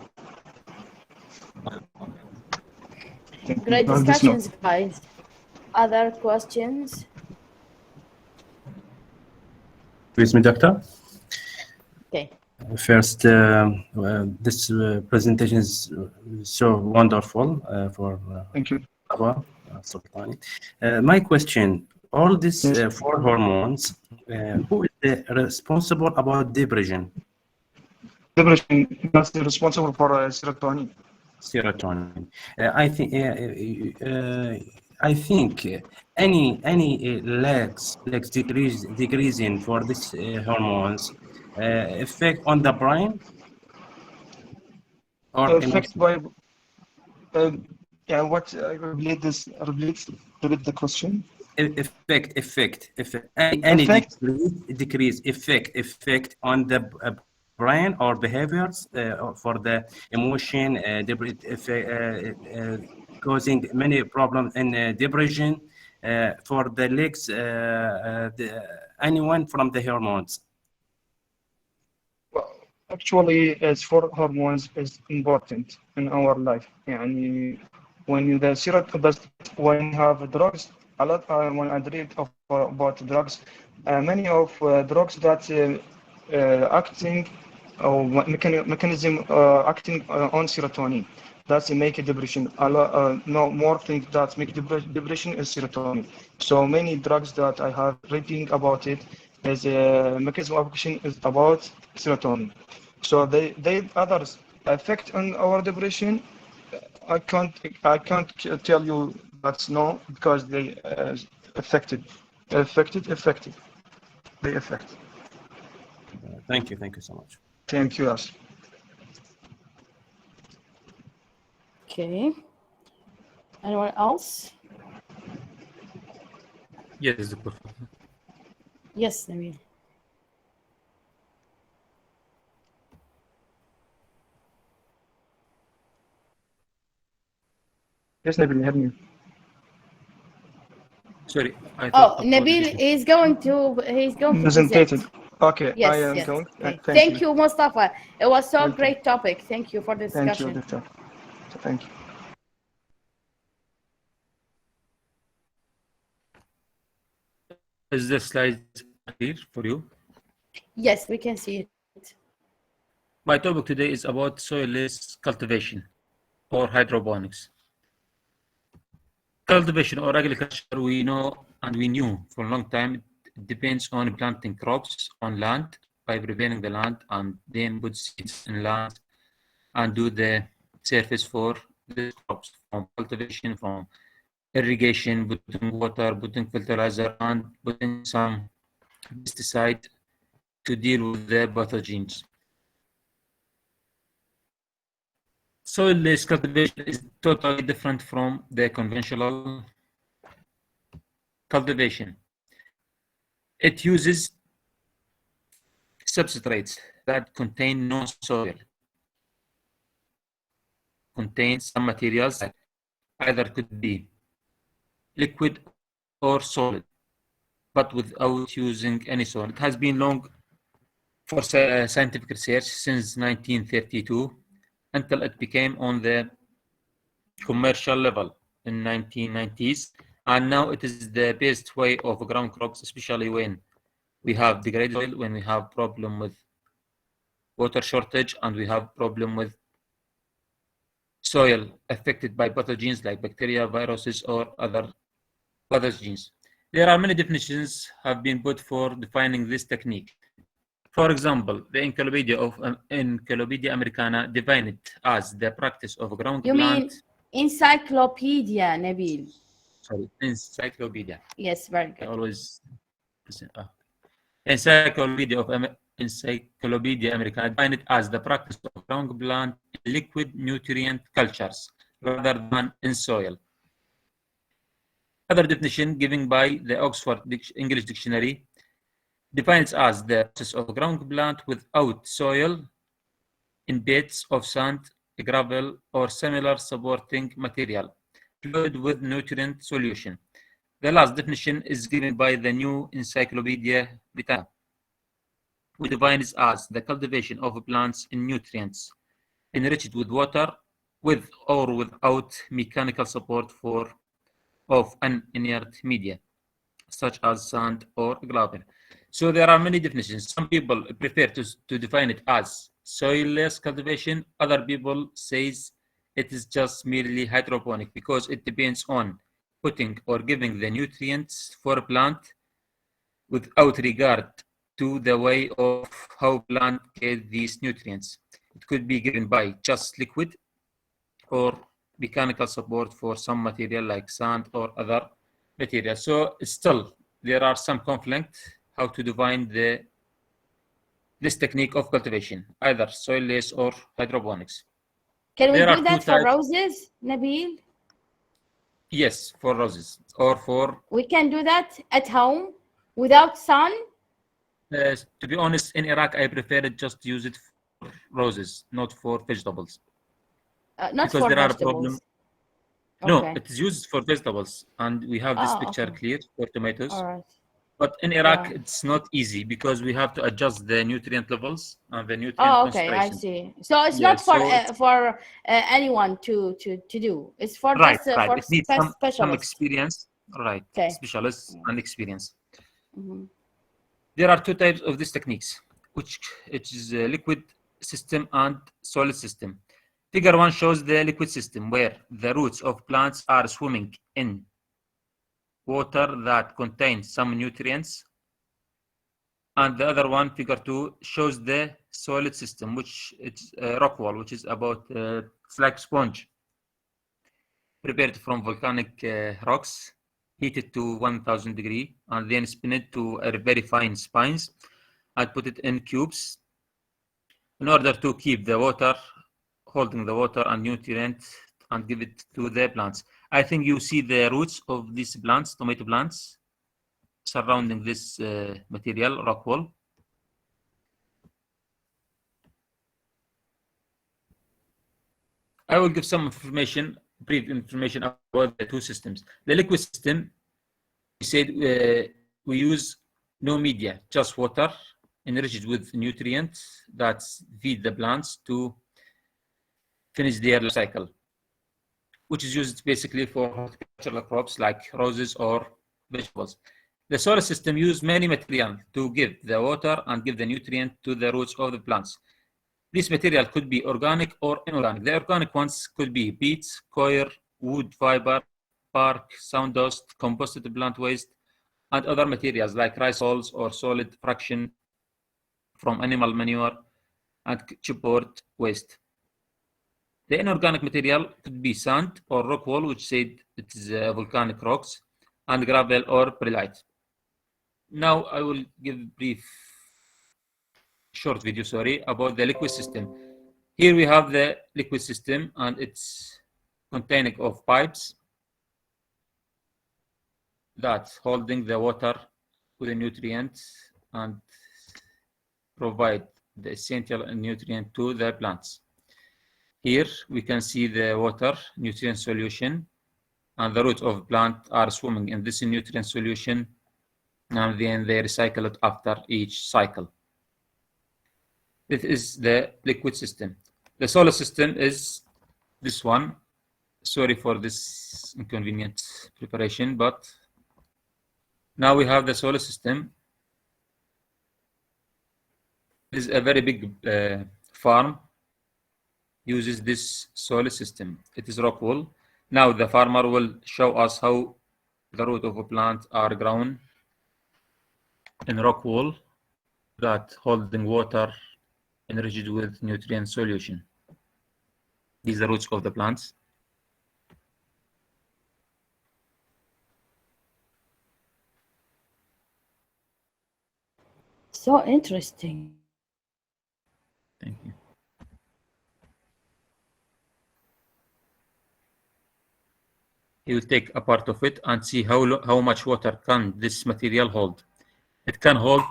Speaker 1: Great
Speaker 6: Now this no.
Speaker 1: discussions, guys. Other questions?
Speaker 5: Please, me, doctor.
Speaker 1: Okay.
Speaker 5: First, this presentation is so wonderful for
Speaker 6: Thank you.
Speaker 5: Aba Sultani. My question: all these
Speaker 6: Yes.
Speaker 5: four hormones, who is responsible about depression?
Speaker 6: Depression, that's responsible for serotonin.
Speaker 5: Serotonin. I think any legs decreasing for this hormones effect on the brain or
Speaker 6: Affect
Speaker 5: emotion?
Speaker 6: by yeah. What repeat this? Repeat the question.
Speaker 5: Effect. Any
Speaker 6: Effect.
Speaker 5: decrease effect on the brain or behaviors for the emotion, causing many problems in depression for the legs, anyone from the hormones.
Speaker 6: Well, actually, as for hormones is important in our life. يعني when you the when you have drugs, a lot when I read about drugs, many of drugs that acting or mechanism acting on serotonin. That's make a depression. No more things that make depression is serotonin. So many drugs that I have reading about it is a mechanism of action is about serotonin. So they others effect on our depression. I can't tell you that's no because they affected. They affect.
Speaker 5: Thank you so much.
Speaker 6: Thank you, As.
Speaker 1: Okay. Anyone else?
Speaker 4: Yes, Dr.
Speaker 1: Yes, Nabil.
Speaker 6: Yes, Nabil, hear me.
Speaker 4: Sorry, I
Speaker 1: Oh,
Speaker 4: thought
Speaker 1: Nabil is going to
Speaker 6: Presented.
Speaker 1: present.
Speaker 6: Okay,
Speaker 1: Yes,
Speaker 6: I am
Speaker 1: yes.
Speaker 6: going.
Speaker 1: Okay.
Speaker 6: Thank
Speaker 1: Thank you, Mustafa. It was so
Speaker 6: Welcome.
Speaker 1: great topic. Thank you for the
Speaker 6: Thank you,
Speaker 1: discussion.
Speaker 6: Doctor. Thank you.
Speaker 4: Is the slide clear for you?
Speaker 1: Yes, we can see it.
Speaker 4: My topic today is about soil-less cultivation or hydroponics. Cultivation or agriculture, we know and we knew for a long time, it depends on planting crops on land by preparing the land and then put seeds in land and do the surface for the crops, from cultivation, from irrigation, putting water, putting fertilizer, and putting some pesticide to deal with the pathogens. Soil-less cultivation is totally different from the conventional cultivation. It uses substrates that contain no soil, contain some materials that either could be liquid or solid, but without using any soil. It has been long for scientific research since 1932 until it became on the commercial level in 1990s, and now it is the best way of ground crops, especially when we have degraded soil, when we have problem with water shortage, and we have problem with soil affected by pathogens like bacteria, viruses, or other pathogens. There are many definitions have been put for defining this technique. For example, the Encyclopedia Americana defined it as the practice of ground
Speaker 1: You
Speaker 4: plant.
Speaker 1: mean encyclopedia, Nabil?
Speaker 4: Sorry, encyclopedia.
Speaker 1: Yes, very
Speaker 4: I
Speaker 1: good.
Speaker 4: always Encyclopedia Americana defined it as the practice of ground plant in liquid nutrient cultures rather than in soil. Other definition given by the Oxford English Dictionary defines as the process of ground plant without soil in beds of sand, gravel, or similar supporting material, fluid with nutrient solution. The last definition is given by the New Encyclopedia Britannica, which defines as the cultivation of plants in nutrients enriched with water, with or without mechanical support of an inert media, such as sand or gravel. So there are many definitions. Some people prefer to define it as soilless cultivation. Other people says it is just merely hydroponic because it depends on putting or giving the nutrients for a plant without regard to the way of how plant get these nutrients. It could be given by just liquid or mechanical support for some material like sand or other material. So still, there are some conflict how to define this technique of cultivation, either soilless or hydroponics.
Speaker 1: Can we
Speaker 4: There
Speaker 1: do
Speaker 4: are two
Speaker 1: that for
Speaker 4: types.
Speaker 1: roses, Nabil?
Speaker 4: Yes, for roses or for.
Speaker 1: We can do that at home without sun?
Speaker 4: To be honest, in Iraq, I prefer it just use it for roses, not for vegetables.
Speaker 1: Not
Speaker 4: because
Speaker 1: for
Speaker 4: there are
Speaker 1: vegetables.
Speaker 4: problems. No,
Speaker 1: Okay.
Speaker 4: it is used for vegetables, and we have this picture
Speaker 1: Okay.
Speaker 4: clear for tomatoes.
Speaker 1: All right.
Speaker 4: But in Iraq,
Speaker 1: Yeah.
Speaker 4: it's not easy because we have to adjust the nutrient levels and the nutrient
Speaker 1: Oh, okay. I
Speaker 4: concentration.
Speaker 1: see. So it's
Speaker 4: Yeah,
Speaker 1: not for
Speaker 4: so
Speaker 1: anyone to do. It's for
Speaker 4: right,
Speaker 1: just
Speaker 4: right.
Speaker 1: for
Speaker 4: It needs some
Speaker 1: specialists.
Speaker 4: experience, right?
Speaker 1: Okay.
Speaker 4: Specialists and experience.
Speaker 1: Mm-hmm.
Speaker 4: There are two types of these techniques, which is a liquid system and solid system. Figure 1 shows the liquid system where the roots of plants are swimming in water that contains some nutrients. And the other one, figure 2, shows the solid system, which it's rock wall, which is about it's like sponge prepared from volcanic rocks, heated to 1000 degree, and then spin it to a very fine spines and put it in cubes in order to keep the water, holding the water and nutrient, and give it to the plants. I think you see the roots of these plants, tomato plants, surrounding this material, rock wall. I will give some information, brief information about the two systems. The liquid system, we said we use no media, just water enriched with nutrients that feed the plants to finish their life cycle, which is used basically for horticultural crops like roses or vegetables. The soil system uses many materials to give the water and give the nutrient to the roots of the plants. This material could be organic or inorganic. The organic ones could be peats, coir, wood fiber, bark, sawdust, composted plant waste, and other materials like rice hulls or solid fraction from animal manure and chipboard waste. The inorganic material could be sand or rock wall, which said it is volcanic rocks, and gravel or perlite. Now I will give brief short video, about the liquid system. Here we have the liquid system, and it's containing of pipes that holding the water with the nutrients and provide the essential nutrient to the plants. Here we can see the water nutrient solution, and the roots of plant are swimming in this nutrient solution, and then they recycle it after each cycle. This is the liquid system. The solid system is this one. Sorry for this inconvenient preparation, but now we have the solar system. This is a very big farm uses this solar system. It is rock wool. Now the farmer will show us how the root of a plant are grown in rock wool that holding water enriched with nutrient solution. These are the roots of the plants.
Speaker 1: So interesting.
Speaker 4: Thank you. He will take a part of it and see how much water can this material hold. It can hold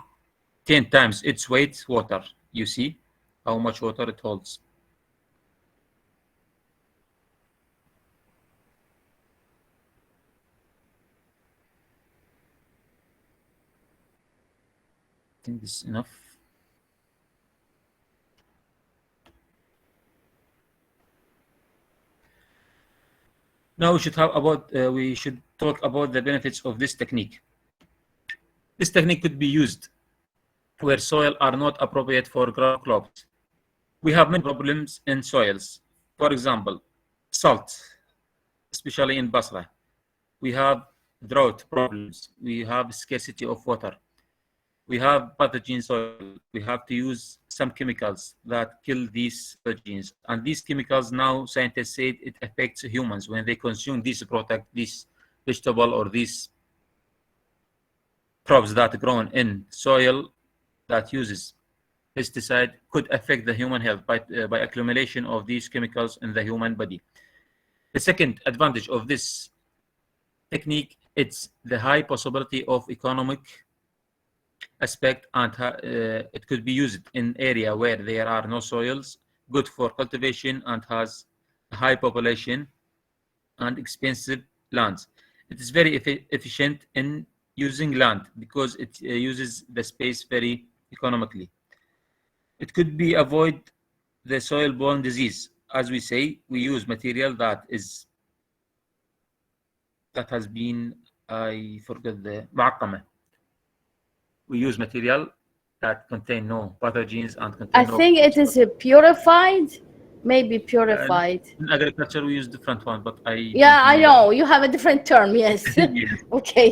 Speaker 4: 10 times its weight water. You see how much water it holds. think this is enough. Now we should talk about the benefits of this technique. This technique could be used where soil are not appropriate for ground crops. We have many problems in soils. For example, salt, especially in Basra. We have drought problems. We have scarcity of water. We have pathogen soil. We have to use some chemicals that kill these pathogens. And these chemicals now, scientists say it affects humans when they consume this product, this vegetable or these crops that grown in soil that uses pesticide could affect the human health by accumulation of these chemicals in the human body. The second advantage of this technique, it's the high possibility of economic aspect, and it could be used in area where there are no soils, good for cultivation, and has a high population and expensive lands. It is very efficient in using land because it uses the space very economically. It could be avoid the soil-borne disease. As we say, we use material that has been, I forgot the معقمة. We use material that contain no pathogens and contain
Speaker 1: I
Speaker 4: no.
Speaker 1: think it is purified, maybe purified.
Speaker 4: In agriculture, we use different one, but
Speaker 1: Yeah, I know. You have a different term, yes.
Speaker 4: Yes.
Speaker 1: Okay.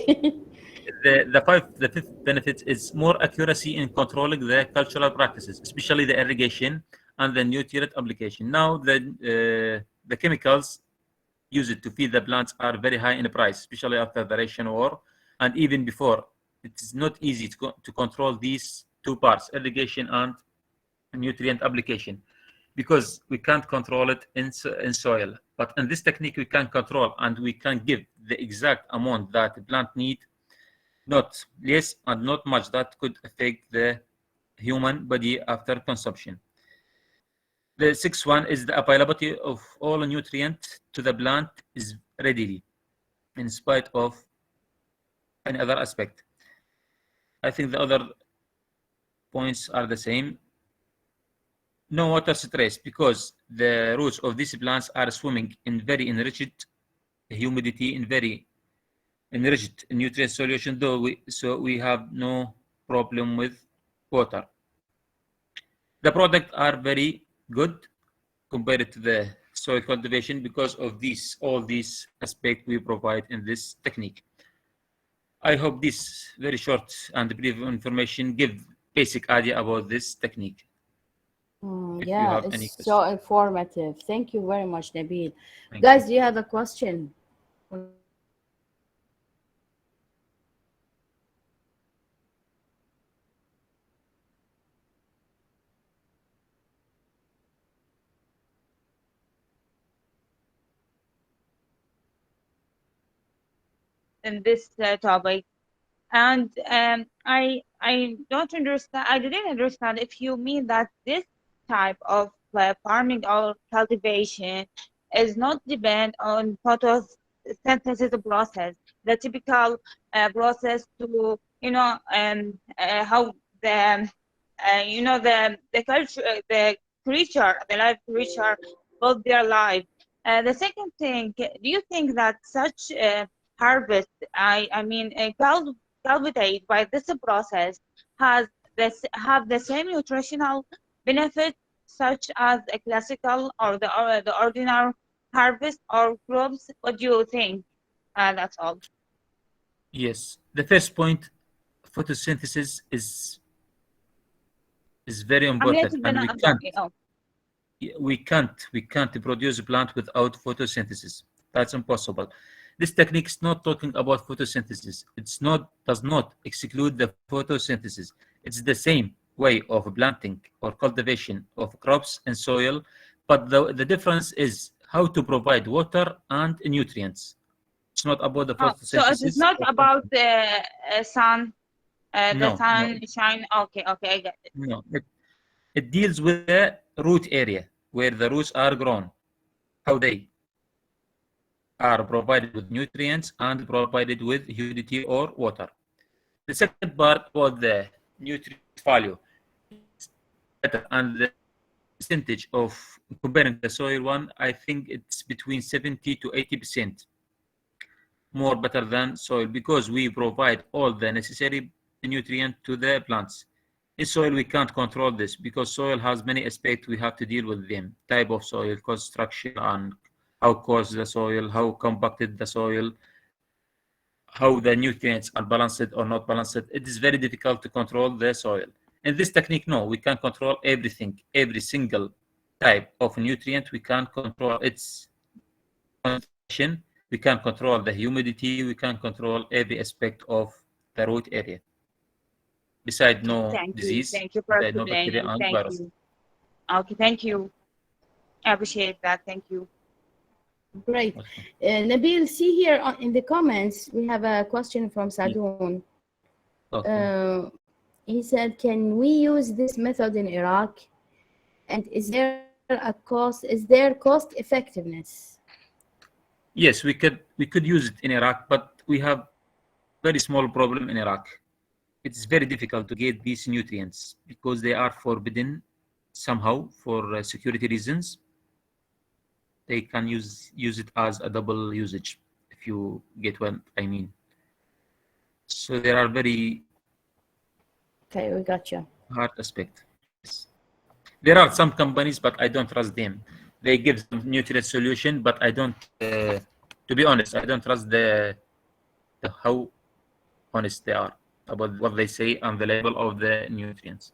Speaker 4: The fifth benefit is more accuracy in controlling the cultural practices, especially the irrigation and the nutrient application. Now, the chemicals used to feed the plants are very high in price, especially after the Russian war, and even before. It is not easy to control these two parts, irrigation and nutrient application, because we can't control it in soil. But in this technique, we can control and we can give the exact amount that the plant need, not less and not much that could affect the human body after consumption. The sixth one is the availability of all nutrient to the plant is readily, in spite of any other aspect. I think the other points are the same. No water stress, because the roots of these plants are swimming in very enriched humidity, in very enriched nutrient solution, so we have no problem with water. The products are very good compared to the soil cultivation because of all these aspects we provide in this technique. I hope this very short and brief information give basic idea about this technique.
Speaker 1: Yeah, it's so informative. Thank you very much, Nabil.
Speaker 4: Thank
Speaker 1: Guys,
Speaker 4: you.
Speaker 1: do you have a question?
Speaker 7: In this topic, and I don't understand. I didn't understand if you mean that this type of farming or cultivation is not depend on photosynthesis process, the typical process to how the the culture the creature the live creature build their life. The second thing, do you think that such harvest, I mean, cultivate by this process have the same nutritional benefits such as a classical or the ordinary harvest or crops? What do you think? That's all.
Speaker 4: Yes, the first point, photosynthesis is very important, and we can't produce a plant without photosynthesis. That's impossible. This technique is not talking about photosynthesis. Does not exclude the photosynthesis. It's the same way of planting or cultivation of crops and soil, but the difference is how to provide water and nutrients. It's not about the photosynthesis.
Speaker 7: So it is not about the sun, the sunshine. Okay, I get it.
Speaker 4: No, it deals with the root area where the roots are grown, how they are provided with nutrients and provided with humidity or water. The second part about the nutrient value is better, and the percentage of comparing the soil one, I think it's between 70 to 80% more better than soil, because we provide all the necessary nutrient to the plants. In soil, we can't control this because soil has many aspects we have to deal with them. Type of soil, construction, and how coarse the soil, how compacted the soil, how the nutrients are balanced or not balanced. It is very difficult to control the soil. In this technique, no, we can control everything, every single type of nutrient. We can control its concentration, we can control the humidity, we can control every aspect of the root area. Besides no disease,
Speaker 7: Thank you for
Speaker 4: besides no bacteria
Speaker 7: explaining.
Speaker 4: and
Speaker 7: Thank
Speaker 4: virus.
Speaker 7: you. Okay, thank you. I appreciate that. Thank you.
Speaker 1: Great. Nabil, see here in the comments, we have a question from Sadoun.
Speaker 4: Okay.
Speaker 1: He said, can we use this method in Iraq? And is there cost effectiveness?
Speaker 4: Yes, we could use it in Iraq, but we have very small problem in Iraq. It's very difficult to get these nutrients because they are forbidden somehow for security reasons. They can use it as a double usage, if you get what I mean. So there are very
Speaker 1: okay, we got you.
Speaker 4: hard aspect. Yes. There are some companies, but I don't trust them. They give some nutrient solution, but I don't. To be honest, I don't trust the how honest they are about what they say on the label of the nutrients.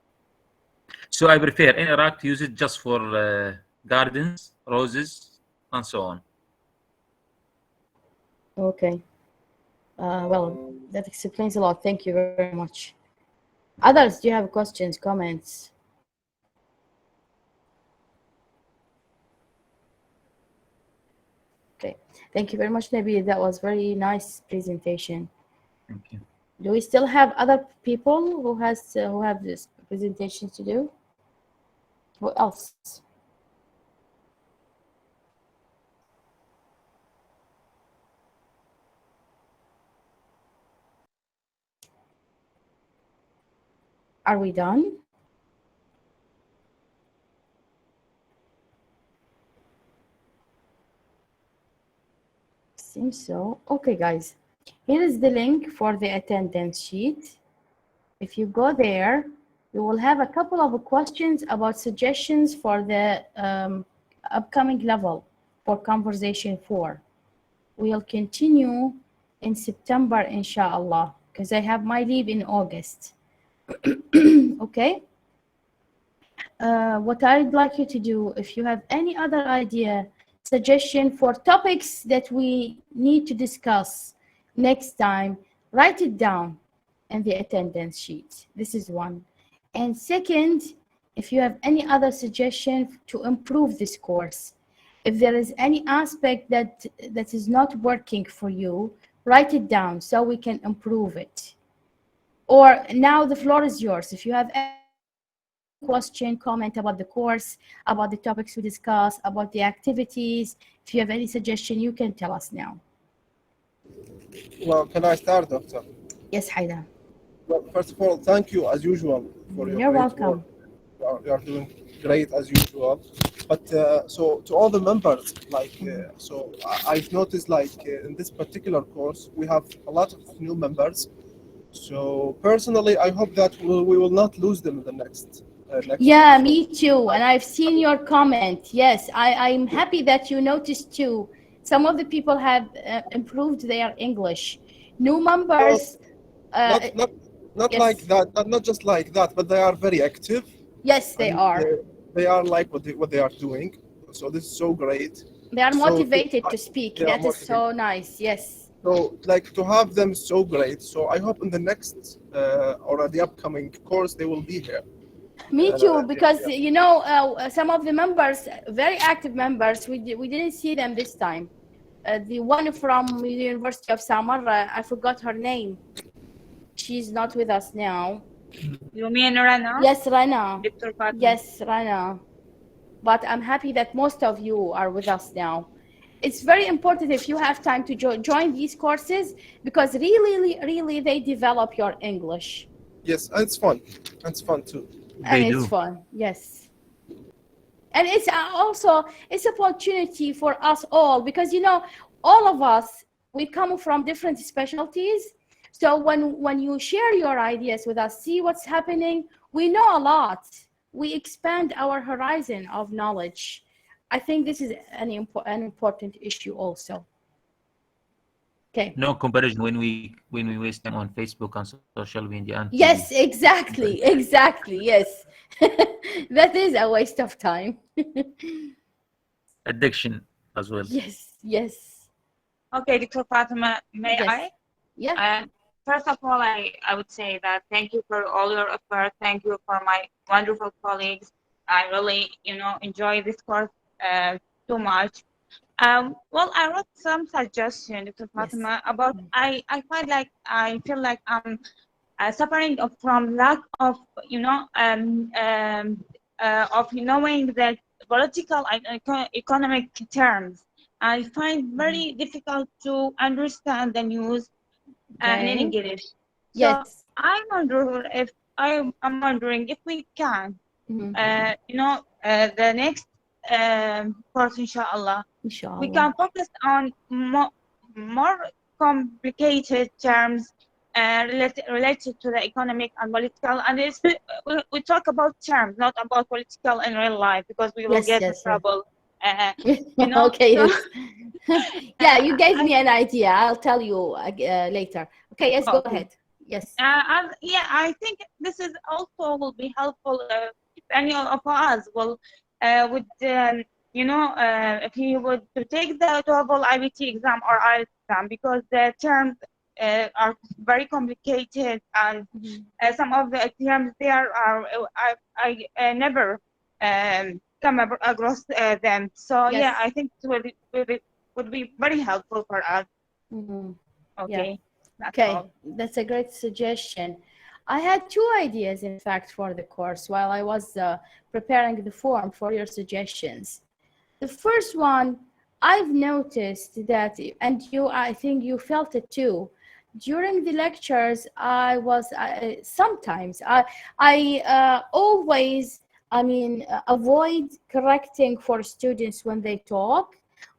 Speaker 4: So I prefer in Iraq to use it just for gardens, roses, and so on.
Speaker 1: Okay. Well, that explains a lot. Thank you very much. Others, do you have questions, comments? Okay. Thank you very much, Nabil. That was very nice presentation.
Speaker 4: Thank you.
Speaker 1: Do we still have other people who have this presentation to do? What else? Are we done? Seems so. Okay, guys. Here is the link for the attendance sheet. If you go there, you will have a couple of questions about suggestions for the upcoming level for conversation 4. We'll continue in September, inshallah, because I have my leave in August. Okay? What I'd like you to do, if you have any other idea, suggestion for topics that we need to discuss next time, write it down in the attendance sheet. This is one. And second, if you have any other suggestion to improve this course, if there is any aspect that is not working for you, write it down so we can improve it. Or now the floor is yours. If you have any question, comment about the course, about the topics we discuss, about the activities, if you have any suggestion, you can tell us now.
Speaker 3: Well, can I start, Doctor?
Speaker 1: Yes, Haida.
Speaker 3: Well, first of all, thank you as usual for your
Speaker 1: You're
Speaker 3: great
Speaker 1: welcome.
Speaker 3: work. You are doing great as usual. But so to all the members, so I've noticed in this particular course, we have a lot of new members. So personally, I hope that we will not lose them in the next.
Speaker 1: Yeah, me too. And I've seen your comment. Yes, I'm happy that you noticed too. Some of the people have improved their English. New members.
Speaker 3: Not
Speaker 1: yes.
Speaker 3: like that, not just like that, but they are very active.
Speaker 1: Yes, they are.
Speaker 3: They are like what they are doing. So this is so great.
Speaker 1: They are motivated to speak. That is so nice. Yes.
Speaker 3: So to have them so great. So I hope in the next or the upcoming course they will be here.
Speaker 1: Me too, because you know some of the members, very active members, we didn't see them this time. The one from the University of Samarra, I forgot her name. She's not with us now.
Speaker 7: You mean Rana?
Speaker 1: Yes, Rana.
Speaker 7: Dr.
Speaker 1: Yes, Rana. But I'm happy that most of you are with us now. It's very important if you have time to join these courses, because really they develop your English.
Speaker 3: Yes, and it's fun. It's fun too.
Speaker 1: And
Speaker 4: They
Speaker 1: it's
Speaker 4: do.
Speaker 1: fun, yes. And it's also it's opportunity for us all, because all of us, we come from different specialties. So when you share your ideas with us, see what's happening, we know a lot. We expand our horizon of knowledge. I think this is an important issue also. Okay.
Speaker 4: No comparison when we waste time on Facebook and social media and
Speaker 1: Yes,
Speaker 4: TV.
Speaker 1: exactly, yes. That is a waste of time.
Speaker 4: Addiction as well.
Speaker 1: Yes.
Speaker 7: Okay, Dr. Fatima, may
Speaker 1: Yes.
Speaker 7: I?
Speaker 1: Yeah.
Speaker 7: First of all, I would say that thank you for all your effort. Thank you for my wonderful colleagues. I really, enjoy this course too much. Well, I wrote some suggestions, Dr. Fatima, about I feel like I'm suffering from lack of, of knowing the political and economic terms. I find very difficult to understand the news in
Speaker 1: Okay.
Speaker 7: English. So
Speaker 1: Yes.
Speaker 7: I'm wondering if we can,
Speaker 1: Mhm.
Speaker 7: the next course, inshallah, we
Speaker 1: Inshallah.
Speaker 7: can focus on more complicated terms related to the economic and political, and we talk about terms, not about political in real life, because we will get in trouble.
Speaker 1: Okay.
Speaker 7: So,
Speaker 1: Yeah, you gave me an idea. I'll tell you later. Okay, yes, go ahead. Yes.
Speaker 7: yeah, I think this is also will be helpful if any of us will would if he would to take the TOEFL IBT exam or IELTS exam, because the terms are very complicated, and some of the terms there are I never come across them. So yeah, I think it would be very helpful for us. Okay.
Speaker 1: Yeah. Okay, that's a great suggestion. I had two ideas, in fact, for the course while I was preparing the form for your suggestions. The first one, I've noticed that, and I think you felt it too, during the lectures, sometimes I always, avoid correcting for students when they talk.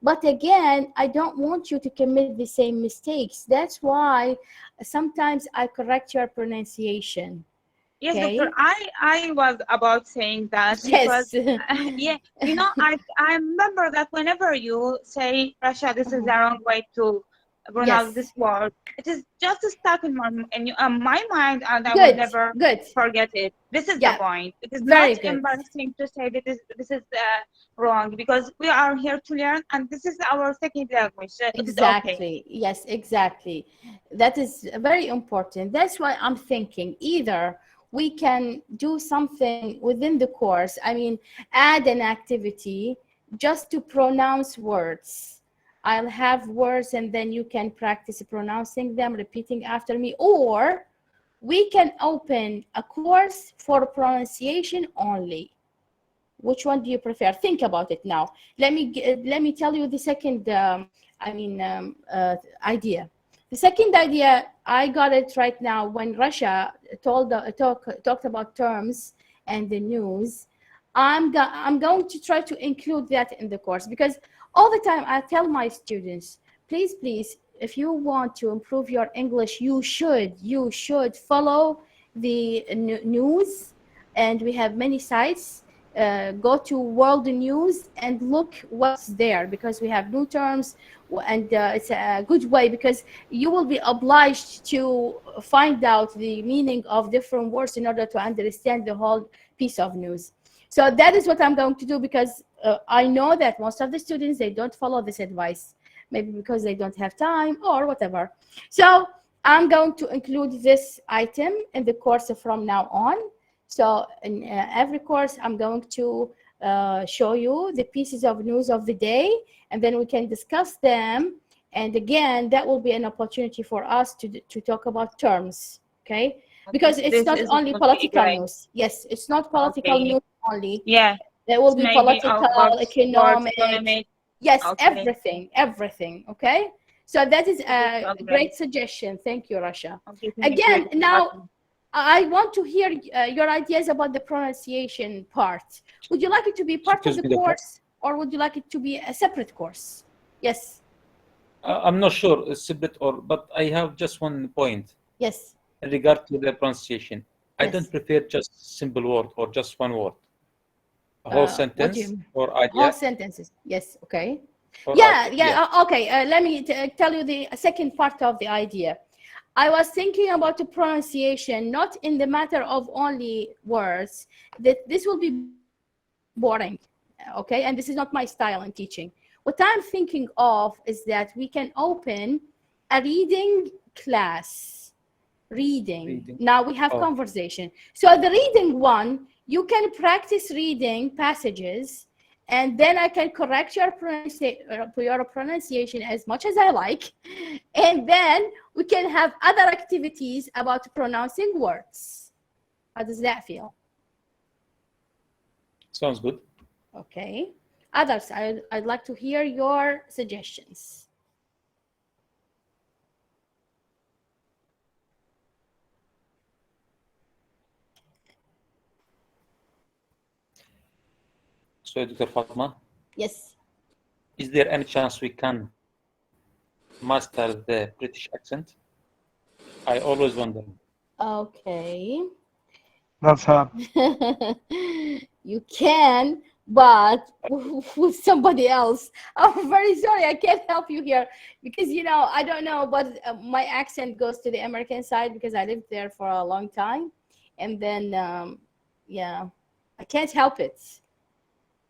Speaker 1: But again, I don't want you to commit the same mistakes. That's why sometimes I correct your pronunciation.
Speaker 7: Yes,
Speaker 1: Okay?
Speaker 7: Doctor. I was about saying that because yeah, I remember that whenever you say Russia, this is the wrong way to pronounce this word. It is just stuck in my mind, and I will never forget it. This is the point. It is not embarrassing to say that this is wrong, because we are here to learn, and this is our second language. It is okay.
Speaker 1: Yes, exactly. That is very important. That's why I'm thinking either we can do something within the course, add an activity just to pronounce words. I'll have words and then you can practice pronouncing them, repeating after me, or we can open a course for pronunciation only. Which one do you prefer? Think about it now. Let me tell you the second idea. The second idea, I got it right now when Russia talked about terms and the news. I'm going to try to include that in the course, because all the time I tell my students, please, if you want to improve your English, you should follow the news, and we have many sites. Go to world news and look what's there, because we have new terms, and it's a good way, because you will be obliged to find out the meaning of different words in order to understand the whole piece of news. So that is what I'm going to do, because I know that most of the students, they don't follow this advice, maybe because they don't have time or whatever. So I'm going to include this item in the course from now on. So in every course, I'm going to show you the pieces of news of the day, and then we can discuss them. And again, that will be an opportunity for us to talk about terms, okay? Because it's not only political news. Yes, it's not political news only.
Speaker 7: Yeah.
Speaker 1: There will be political, economic, yes, everything, okay? So that is a great suggestion. Thank you, Rasha. Again, now, I want to hear your ideas about the pronunciation part. Would you like it to be part of the course, or would you like it to be a separate course? Yes.
Speaker 4: I'm not sure it's separate but I have just one point.
Speaker 1: Yes.
Speaker 4: In regard to the pronunciation. I
Speaker 1: Yes.
Speaker 4: don't prefer just simple word or just one word. A whole sentence or idea.
Speaker 1: Whole sentences. Yes. Okay.
Speaker 4: Or
Speaker 1: Yeah.
Speaker 4: idea.
Speaker 1: Yeah. Okay. Let me tell you the second part of the idea. I was thinking about the pronunciation, not in the matter of only words, that this will be boring, okay? And this is not my style in teaching. What I'm thinking of is that we can open a reading class. Reading. Now we have conversation. So the reading one, you can practice reading passages, and then I can correct your pronunciation as much as I like. And then we can have other activities about pronouncing words. How does that feel?
Speaker 4: Sounds good.
Speaker 1: Okay. Others, I'd like to hear your suggestions.
Speaker 4: So, Dr. Fatima?
Speaker 1: Yes.
Speaker 4: Is there any chance we can master the British accent? I always wonder.
Speaker 1: Okay.
Speaker 6: That's hard.
Speaker 1: You can, but with somebody else. I'm very sorry, I can't help you here because, you know, I don't know, but my accent goes to the American side because I lived there for a long time. And then, yeah, I can't help it.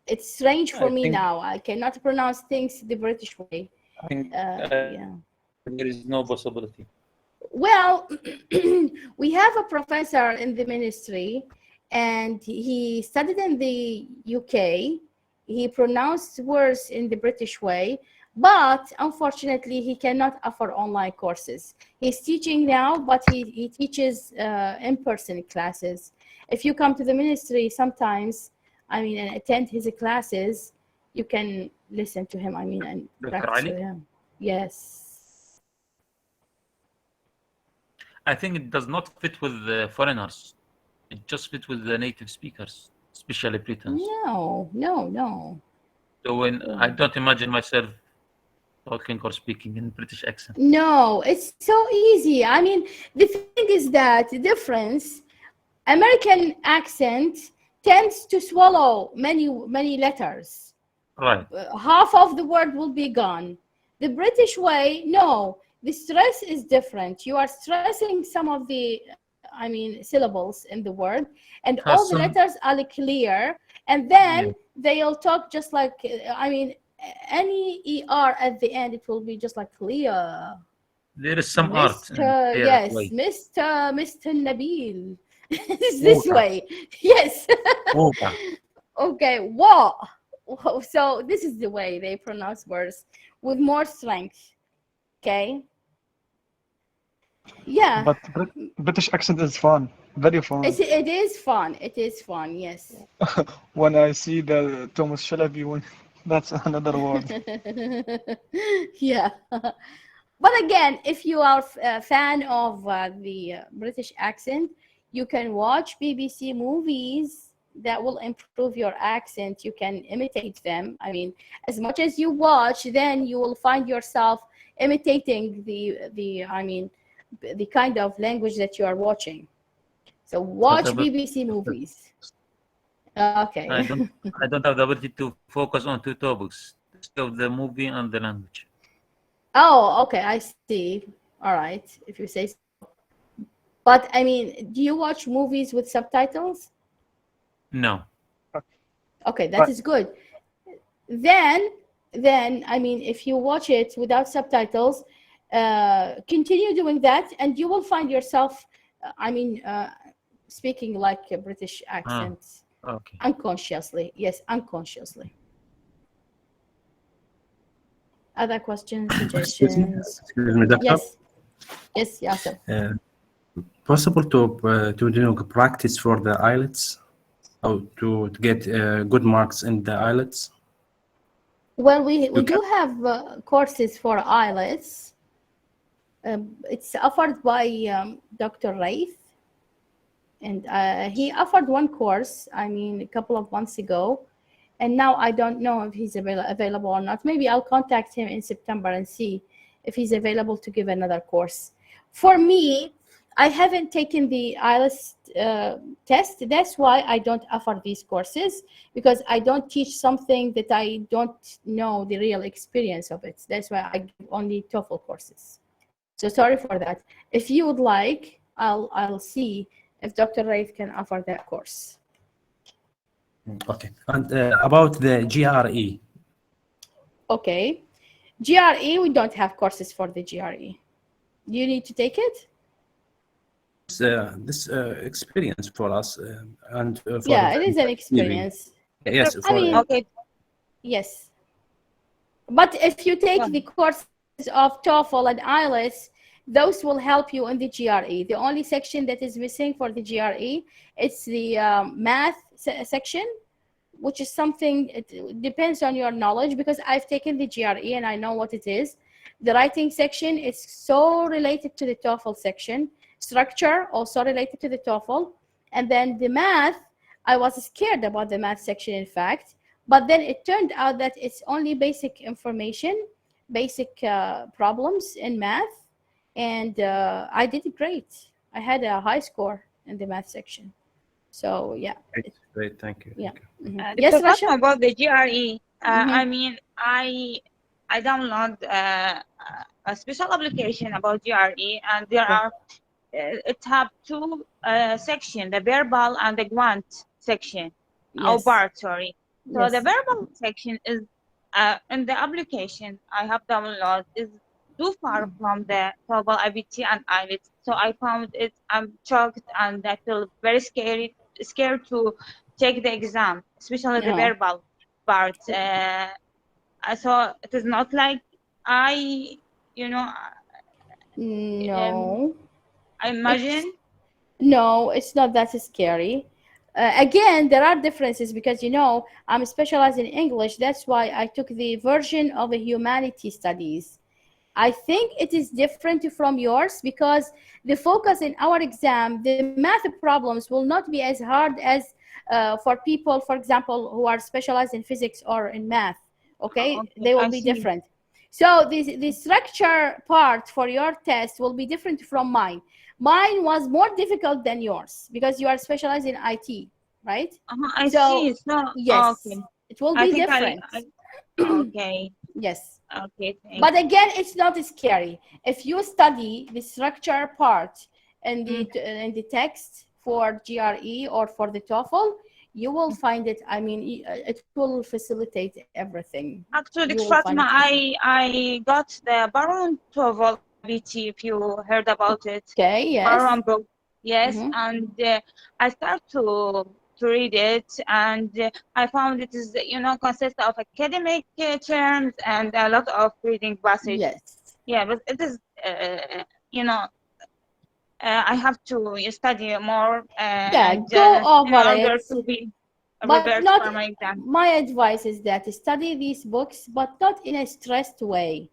Speaker 1: It's strange for me now. I cannot pronounce things the British way.
Speaker 4: I think
Speaker 1: Yeah.
Speaker 4: there is no possibility.
Speaker 1: Well, we have a professor in the ministry, and he studied in the UK. He pronounced words in the British way, but unfortunately, he cannot offer online courses. He's teaching now, but he teaches in-person classes. If you come to the ministry sometimes, I mean, and attend his classes, you can listen to him, I mean, and practice with him. Yes.
Speaker 4: I think it does not fit with the foreigners. It just fits with the native speakers, especially Britons.
Speaker 1: No.
Speaker 4: So when I don't imagine myself talking or speaking in British accent.
Speaker 1: No, it's so easy. I mean, the thing is that the difference, American accent tends to swallow many letters.
Speaker 4: Right.
Speaker 1: Half of the word will be gone. The British way, no. The stress is different. You are stressing some of the, I mean, syllables in the word, and all the letters are clear. And then they'll talk just like, I mean, any ER at the end, it will be just like clear.
Speaker 4: There is some
Speaker 1: Mr.
Speaker 4: art.
Speaker 1: Yes,
Speaker 4: way.
Speaker 1: Mr. Nabil. It's this way. Yes. Okay. What? So this is the way they pronounce words with more strength. Okay. Yeah.
Speaker 6: But British accent is fun. Very fun.
Speaker 1: It is fun. It is fun. Yes.
Speaker 6: When I see the Thomas Shelby one, that's another word.
Speaker 1: Yeah. But again, if you are a fan of the British accent, you can watch BBC movies that will improve your accent. You can imitate them. I mean, as much as you watch, then you will find yourself imitating the kind of language that you are watching. So watch BBC movies. Okay.
Speaker 4: I don't have the ability to focus on two topics, the movie and the language.
Speaker 1: Oh, okay, I see. All right, if you say so. But I mean, do you watch movies with subtitles?
Speaker 4: No.
Speaker 1: Okay, that is good. Then I mean, if you watch it without subtitles, continue doing that, and you will find yourself, speaking like a British accent.
Speaker 4: Okay.
Speaker 1: Unconsciously, yes, unconsciously. Other questions, suggestions?
Speaker 5: Excuse me, Doctor.
Speaker 1: Yes, Yasser.
Speaker 5: Possible to do practice for the IELTS, or to get good marks in the IELTS?
Speaker 1: Well, we do have courses for IELTS. It's offered by Dr. Raif. and he offered one course, I mean, a couple of months ago, and now I don't know if he's available or not. Maybe I'll contact him in September and see if he's available to give another course. For me, I haven't taken the IELTS test. That's why I don't offer these courses, because I don't teach something that I don't know the real experience of it. That's why I give only TOEFL courses. So sorry for that. If you would like, I'll see if Dr. Raith can offer that course.
Speaker 5: Okay. And about the GRE.
Speaker 1: Okay. GRE, we don't have courses for the GRE. You need to take it?
Speaker 5: This experience for us and for
Speaker 1: yeah, it is an experience.
Speaker 5: Yes,
Speaker 1: I mean,
Speaker 7: Okay.
Speaker 1: yes. But if you take the courses of TOEFL and IELTS, those will help you in the GRE. The only section that is missing for the GRE, it's the math section, which is something, it depends on your knowledge, because I've taken the GRE and I know what it is. The writing section is so related to the TOEFL section. Structure also related to the TOEFL. And then the math, I was scared about the math section, in fact, but then it turned out that it's only basic information, basic problems in math. And I did great. I had a high score in the math section. So yeah.
Speaker 5: Great, thank you.
Speaker 1: Yeah.
Speaker 5: Thank you.
Speaker 1: Yes,
Speaker 7: Talking
Speaker 1: Rasha?
Speaker 7: about the GRE, I mean, I download a special application about GRE, and there are it have two sections, the verbal and the grant section, or
Speaker 1: Yes.
Speaker 7: part, sorry. So
Speaker 1: Yes.
Speaker 7: the verbal section is in the application I have downloaded is too far from the TOEFL, IBT, and IELTS. So I found it, I'm shocked, and I feel very scared to take the exam, especially the verbal part. So it is not like I, you know,
Speaker 1: no.
Speaker 7: I imagine.
Speaker 1: No, it's not that scary. Again, there are differences because, you know, I'm specialized in English. That's why I took the version of the humanity studies. I think it is different from yours because the focus in our exam, the math problems will not be as hard as for people, for example, who are specialized in physics or in math. Okay, they will be different. So the structure part for your test will be different from mine. Mine was more difficult than yours because you are specialized in IT, right?
Speaker 7: I see. So,
Speaker 1: yes,
Speaker 7: okay.
Speaker 1: it will be different.
Speaker 7: Okay.
Speaker 1: Yes.
Speaker 7: Okay.
Speaker 1: But again, it's not scary. If you study the structure part in the text for GRE or for the TOEFL, you will find it. I mean, it will facilitate everything.
Speaker 7: Actually, Fatima, I got the Baron TOEFL IBT, if you heard about it.
Speaker 1: Okay, yes.
Speaker 7: Baron book, yes, and I started to read it, and I found it is, you know, consists of academic terms and a lot of reading passages.
Speaker 1: Yes.
Speaker 7: Yeah, but it is, you know, I have to study more and
Speaker 1: go over
Speaker 7: in order
Speaker 1: it.
Speaker 7: to be
Speaker 1: But
Speaker 7: prepared
Speaker 1: not,
Speaker 7: for my exam.
Speaker 1: my advice is that study these books, but not in a stressed way.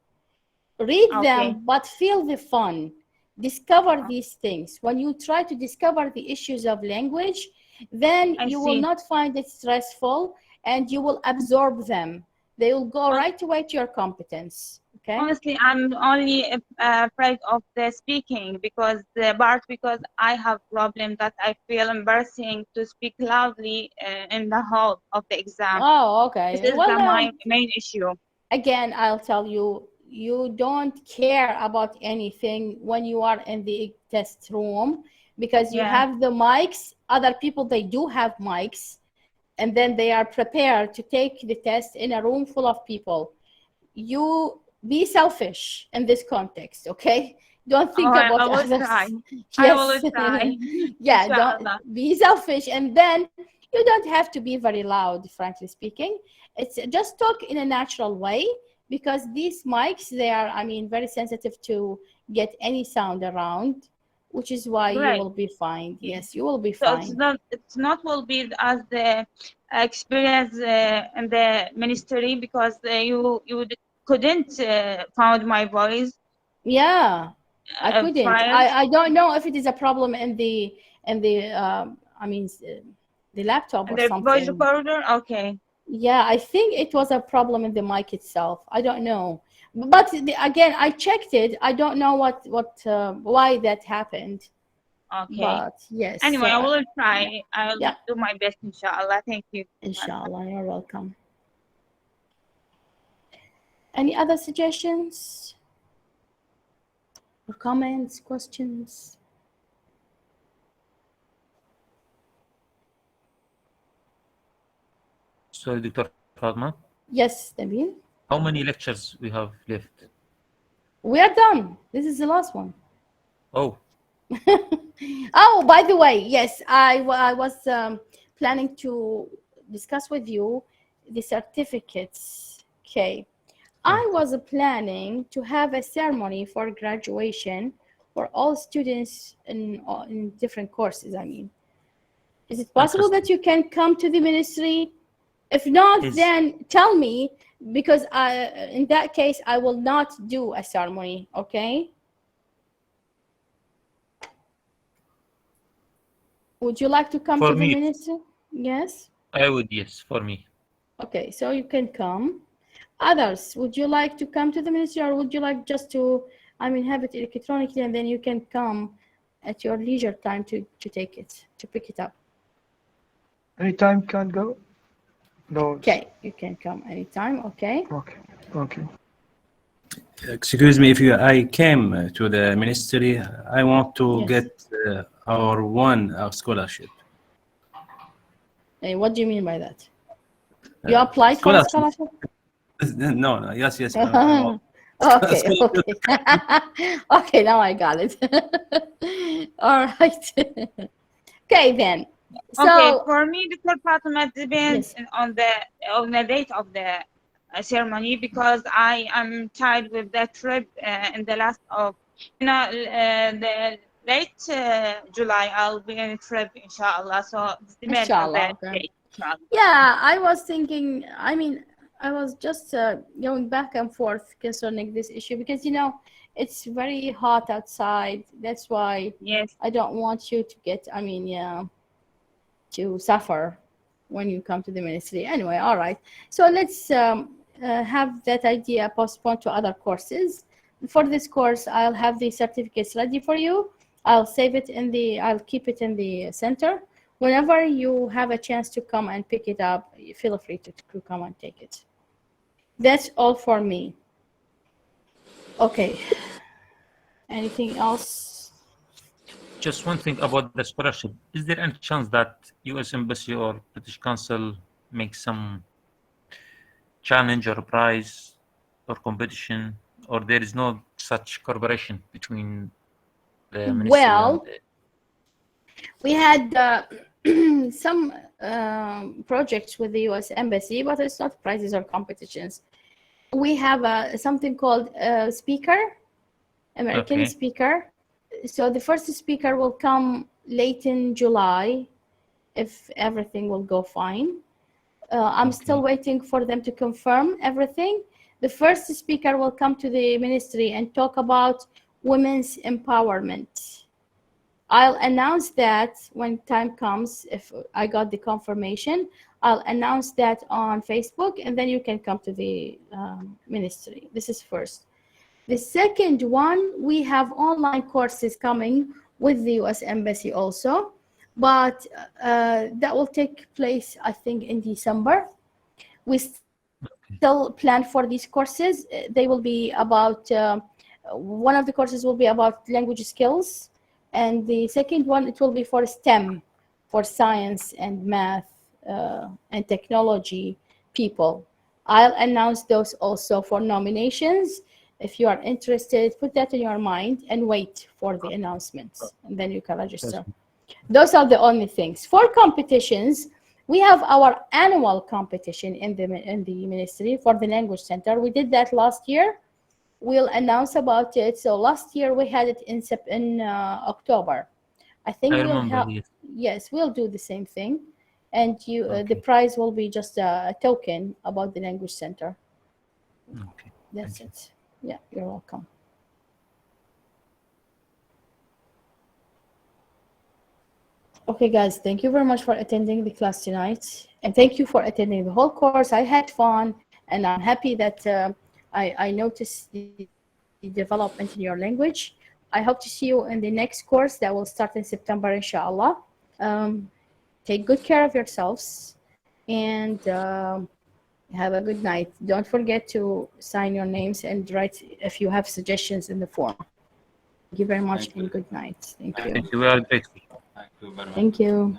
Speaker 1: Read them, but feel the fun. Discover these things. When you try to discover the issues of language, then you will not find it stressful and you will absorb them. They will go right away to your competence. Okay.
Speaker 7: Honestly, I'm only afraid of the speaking because I have problem that I feel embarrassing to speak loudly in the hall of the exam.
Speaker 1: Oh, okay.
Speaker 7: This is my main issue.
Speaker 1: Again, I'll tell you, you don't care about anything when you are in the test room because you have the mics. Other people, they do have mics, and then they are prepared to take the test in a room full of people. You be selfish in this context, okay? Don't think about others.
Speaker 7: I will try.
Speaker 1: Yeah, don't be selfish, and then you don't have to be very loud, frankly speaking. It's just talk in a natural way because these mics, they are, I mean, very sensitive to get any sound around, which is why you will be fine. Yes, you will be fine.
Speaker 7: So it's not will be as the experience in the ministry because you couldn't found my voice.
Speaker 1: Yeah, I couldn't. I don't know if it is a problem in the and the the laptop or
Speaker 7: The voice
Speaker 1: something.
Speaker 7: recorder, okay.
Speaker 1: Yeah, I think it was a problem in the mic itself. I don't know, but again, I checked it. I don't know why that happened.
Speaker 7: Okay.
Speaker 1: But yes.
Speaker 7: Anyway, I will try. I'll
Speaker 1: yeah.
Speaker 7: do my best, inshallah. Thank you.
Speaker 1: Inshallah, you're welcome. Any other suggestions or comments, questions?
Speaker 4: So, Dr. Fatma,
Speaker 1: Yes, Nabil.
Speaker 4: how many lectures we have left?
Speaker 1: We are done. This is the last one.
Speaker 4: Oh,
Speaker 1: Oh, by the way, yes, I was planning to discuss with you the certificates. Okay. I was planning to have a ceremony for graduation for all students in different courses. I mean, is it possible that you can come to the ministry? If not, then tell me, because in that case, I will not do a ceremony, okay? Would you like to come to the ministry? Yes?
Speaker 4: I would, yes, for me.
Speaker 1: Okay, so you can come. Others, would you like to come to the ministry, or would you like just to, have it electronically, and then you can come at your leisure time to take it, to pick it up?
Speaker 6: Anytime can go? No.
Speaker 1: Okay, you can come anytime, okay?
Speaker 6: Okay.
Speaker 5: Excuse me, if I came to the ministry, I want to get our one scholarship.
Speaker 1: Hey, what do you mean by that? You applied for a scholarship?
Speaker 5: No, yes.
Speaker 1: Okay. Okay, now I got it. All right. Okay, then. So,
Speaker 7: okay, for me, Dr. Fatima, depends on the date of the ceremony, because I am tied with the trip in the last of, the late July. I'll be on a trip, inshallah. So it depends on the date.
Speaker 1: Yeah, I was thinking, I was just going back and forth concerning this issue, because, it's very hot outside. That's why I don't want you to get, to suffer when you come to the ministry. Anyway, all right. So let's have that idea postponed to other courses. For this course, I'll have the certificates ready for you. I'll save it I'll keep it in the center. Whenever you have a chance to come and pick it up, feel free to come and take it. That's all for me. Okay. Anything else?
Speaker 4: Just one thing about the scholarship. Is there any chance that U.S. Embassy or British Council make some challenge or prize or competition, or there is no such cooperation between the ministry and
Speaker 1: we had some projects with the U.S. Embassy, but it's not prizes or competitions. We have something called speaker, American speaker. So the first speaker will come late in July, if everything will go fine. I'm still waiting for them to confirm everything. The first speaker will come to the ministry and talk about women's empowerment. I'll announce that when time comes. If I got the confirmation, I'll announce that on Facebook, and then you can come to the ministry. This is first. The second one, we have online courses coming with the U.S. Embassy also, but that will take place, I think, in December. We still plan for these courses. They will be about, one of the courses will be about language skills, and the second one, it will be for STEM, for science and math and technology people. I'll announce those also for nominations. If you are interested, put that in your mind and wait for the announcements, and then you can register. Those are the only things. For competitions, we have our annual competition in the ministry for the language center. We did that last year. We'll announce about it. So last year we had it in October. I think we'll have. Yes, we'll do the same thing, and the prize will be just a token about the language center.
Speaker 4: Okay.
Speaker 1: That's it. Yeah, you're welcome. Okay, guys, thank you very much for attending the class tonight. And thank you for attending the whole course. I had fun, and I'm happy that I noticed the development in your language. I hope to see you in the next course that will start in September, inshallah. Take good care of yourselves, and have a good night. Don't forget to sign your names and write if you have suggestions in the form. Thank you very much,
Speaker 2: Thank you.
Speaker 1: and good night. Thank you.
Speaker 4: Thank you. We are grateful.
Speaker 2: Thank you very much.
Speaker 1: Thank you.